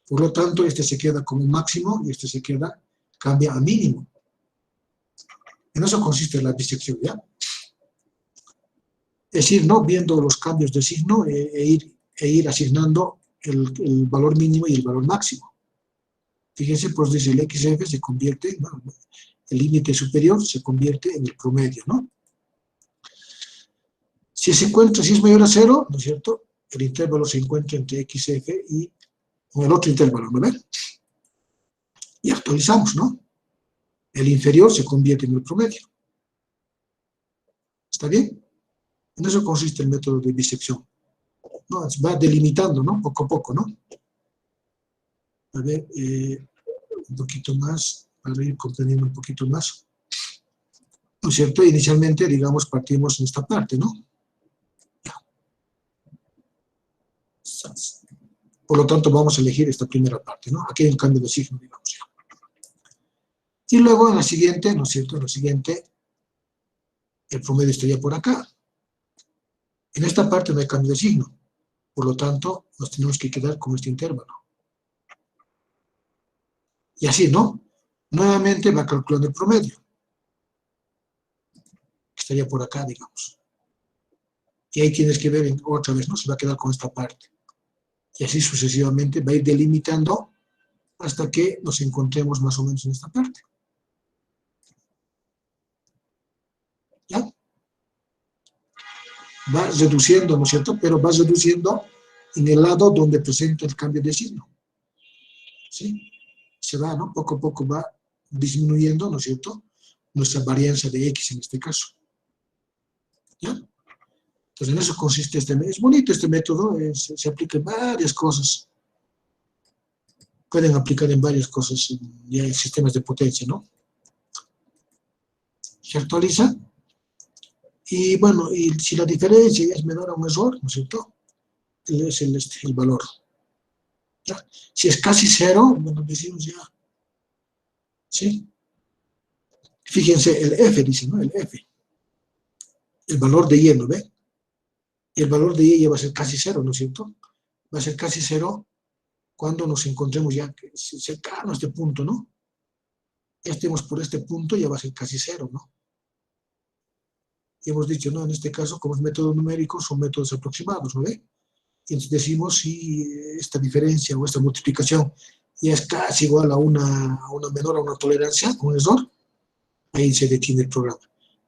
Por lo tanto, este se queda como máximo y este se cambia a mínimo. En eso consiste la bisección, ¿ya? Es decir, ¿no?, viendo los cambios de signo e ir asignando el valor mínimo y el valor máximo. Fíjense, pues dice el xf se convierte, ¿no?, el límite superior se convierte en el promedio, ¿no? Si es mayor a 0, ¿no es cierto?, el intervalo se encuentra entre xf y el otro intervalo, ¿no ven? Y actualizamos, ¿no? El inferior se convierte en el promedio. ¿Está bien? En eso consiste el método de bisección. ¿No? Va delimitando, ¿no?, poco a poco, ¿no? A ver, un poquito más, para ir comprendiendo un poquito más. ¿No es cierto? Inicialmente, digamos, partimos en esta parte, ¿no? Ya. Por lo tanto, vamos a elegir esta primera parte, ¿no? Aquí hay un cambio de signo, digamos, ya. Y luego en la siguiente, ¿no es cierto?, en la siguiente, el promedio estaría por acá. En esta parte no hay cambio de signo. Por lo tanto, nos tenemos que quedar con este intervalo. Y así, ¿no? Nuevamente va calculando el promedio. Estaría por acá, digamos. Y ahí tienes que ver otra vez, ¿no? Se va a quedar con esta parte. Y así sucesivamente va a ir delimitando hasta que nos encontremos más o menos en esta parte. ¿Ya? Va reduciendo, ¿no es cierto? Pero va reduciendo en el lado donde presenta el cambio de signo. ¿Sí? Se va, ¿no? Poco a poco va disminuyendo, ¿no es cierto?, nuestra varianza de x en este caso. ¿Ya? Entonces en eso consiste es bonito este método, se aplica en varias cosas. Pueden aplicar en varias cosas, ya en sistemas de potencia, ¿no? Se actualiza. Y bueno, y si la diferencia es menor a un error, ¿no es cierto?, es el valor. ¿Ya? Si es casi 0, bueno, decimos ya. ¿Sí? Fíjense, el f, dice, ¿no? El f. El valor de y, ¿no ve? Y el valor de y ya va a ser casi 0, ¿no es cierto? Va a ser casi 0 cuando nos encontremos ya cercano a este punto, ¿no? Ya estemos por este punto, ya va a ser casi 0, ¿no? Y hemos dicho, ¿no? En este caso, como es método numérico, son métodos aproximados, ¿no ve? Y entonces decimos si esta diferencia o esta multiplicación ya es casi igual a una menor a una tolerancia, a un error, ahí se detiene el programa.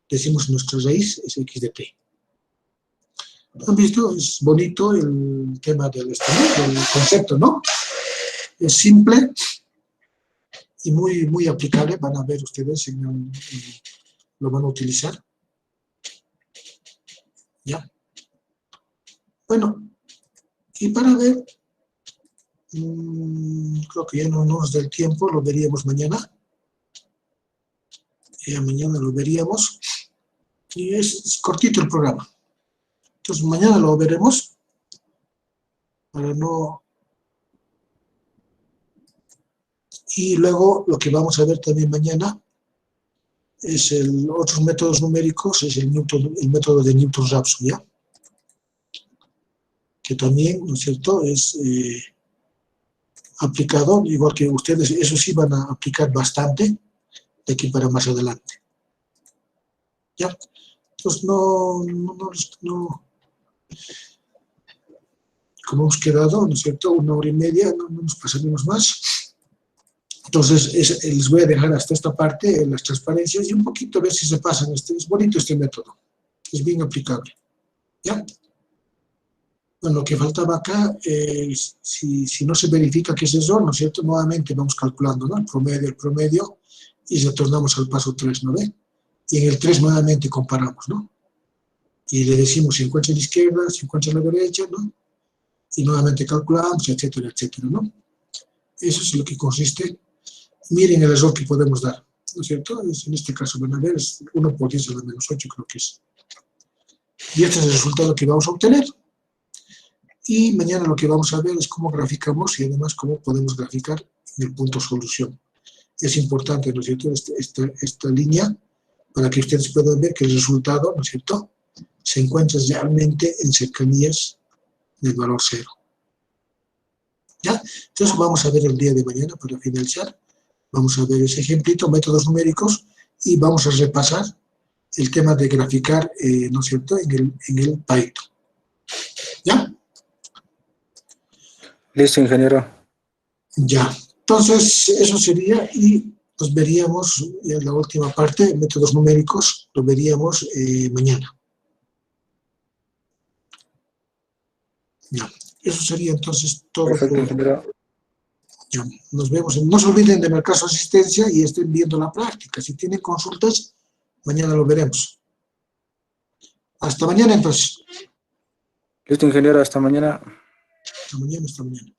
Decimos nuestra raíz es x de t. ¿Han visto? Es bonito el tema del concepto, ¿no? Es simple y muy aplicable. Van a ver ustedes, lo van a utilizar. ¿Ya? Bueno, y para ver, creo que ya no nos da el tiempo, lo veríamos mañana. Ya mañana lo veríamos. Y es cortito el programa. Entonces mañana lo veremos. Para no... Y luego lo que vamos a ver también mañana es otros métodos numéricos, es el método de Newton-Raphson, ¿ya? Que también, ¿no es cierto?, es aplicado, igual que ustedes, eso sí van a aplicar bastante de aquí para más adelante. ¿Ya? Entonces, no como hemos quedado, ¿no es cierto?, 1 hora y media, no nos pasaremos más. Entonces, les voy a dejar hasta esta parte, las transparencias, y un poquito a ver si se pasan. Es bonito este método, es bien aplicable. ¿Ya? Bueno, lo que faltaba acá, si no se verifica que es eso, ¿no es cierto?, nuevamente vamos calculando, ¿no?, el promedio, y retornamos al paso 3, ¿no ve? Y en el 3 nuevamente comparamos, ¿no? Y le decimos si encuentra a la izquierda, si encuentra a la derecha, ¿no? Y nuevamente calculamos, etcétera, etcétera, ¿no? Eso es lo que consiste. Miren el error que podemos dar, ¿no es cierto? En este caso van a ver, es 1 por 10 a la menos 8, creo que es. Y este es el resultado que vamos a obtener. Y mañana lo que vamos a ver es cómo graficamos y además cómo podemos graficar en el punto solución. Es importante, ¿no es cierto?, esta línea, para que ustedes puedan ver que el resultado, ¿no es cierto?, se encuentra realmente en cercanías del valor 0. ¿Ya? Entonces vamos a ver el día de mañana para finalizar. Vamos a ver ese ejemplito, métodos numéricos, y vamos a repasar el tema de graficar, ¿no es cierto?, en el Python. ¿Ya? Listo, ingeniero. Ya. Entonces, eso sería, y nos veríamos en la última parte, métodos numéricos, lo veríamos mañana. Ya. Eso sería entonces todo. Perfecto, ingeniero. Ya. Nos vemos. No se olviden de marcar su asistencia y estén viendo la práctica. Si tienen consultas, mañana lo veremos. Hasta mañana, entonces. Listo, ingeniero. Hasta mañana. Hasta mañana, hasta mañana.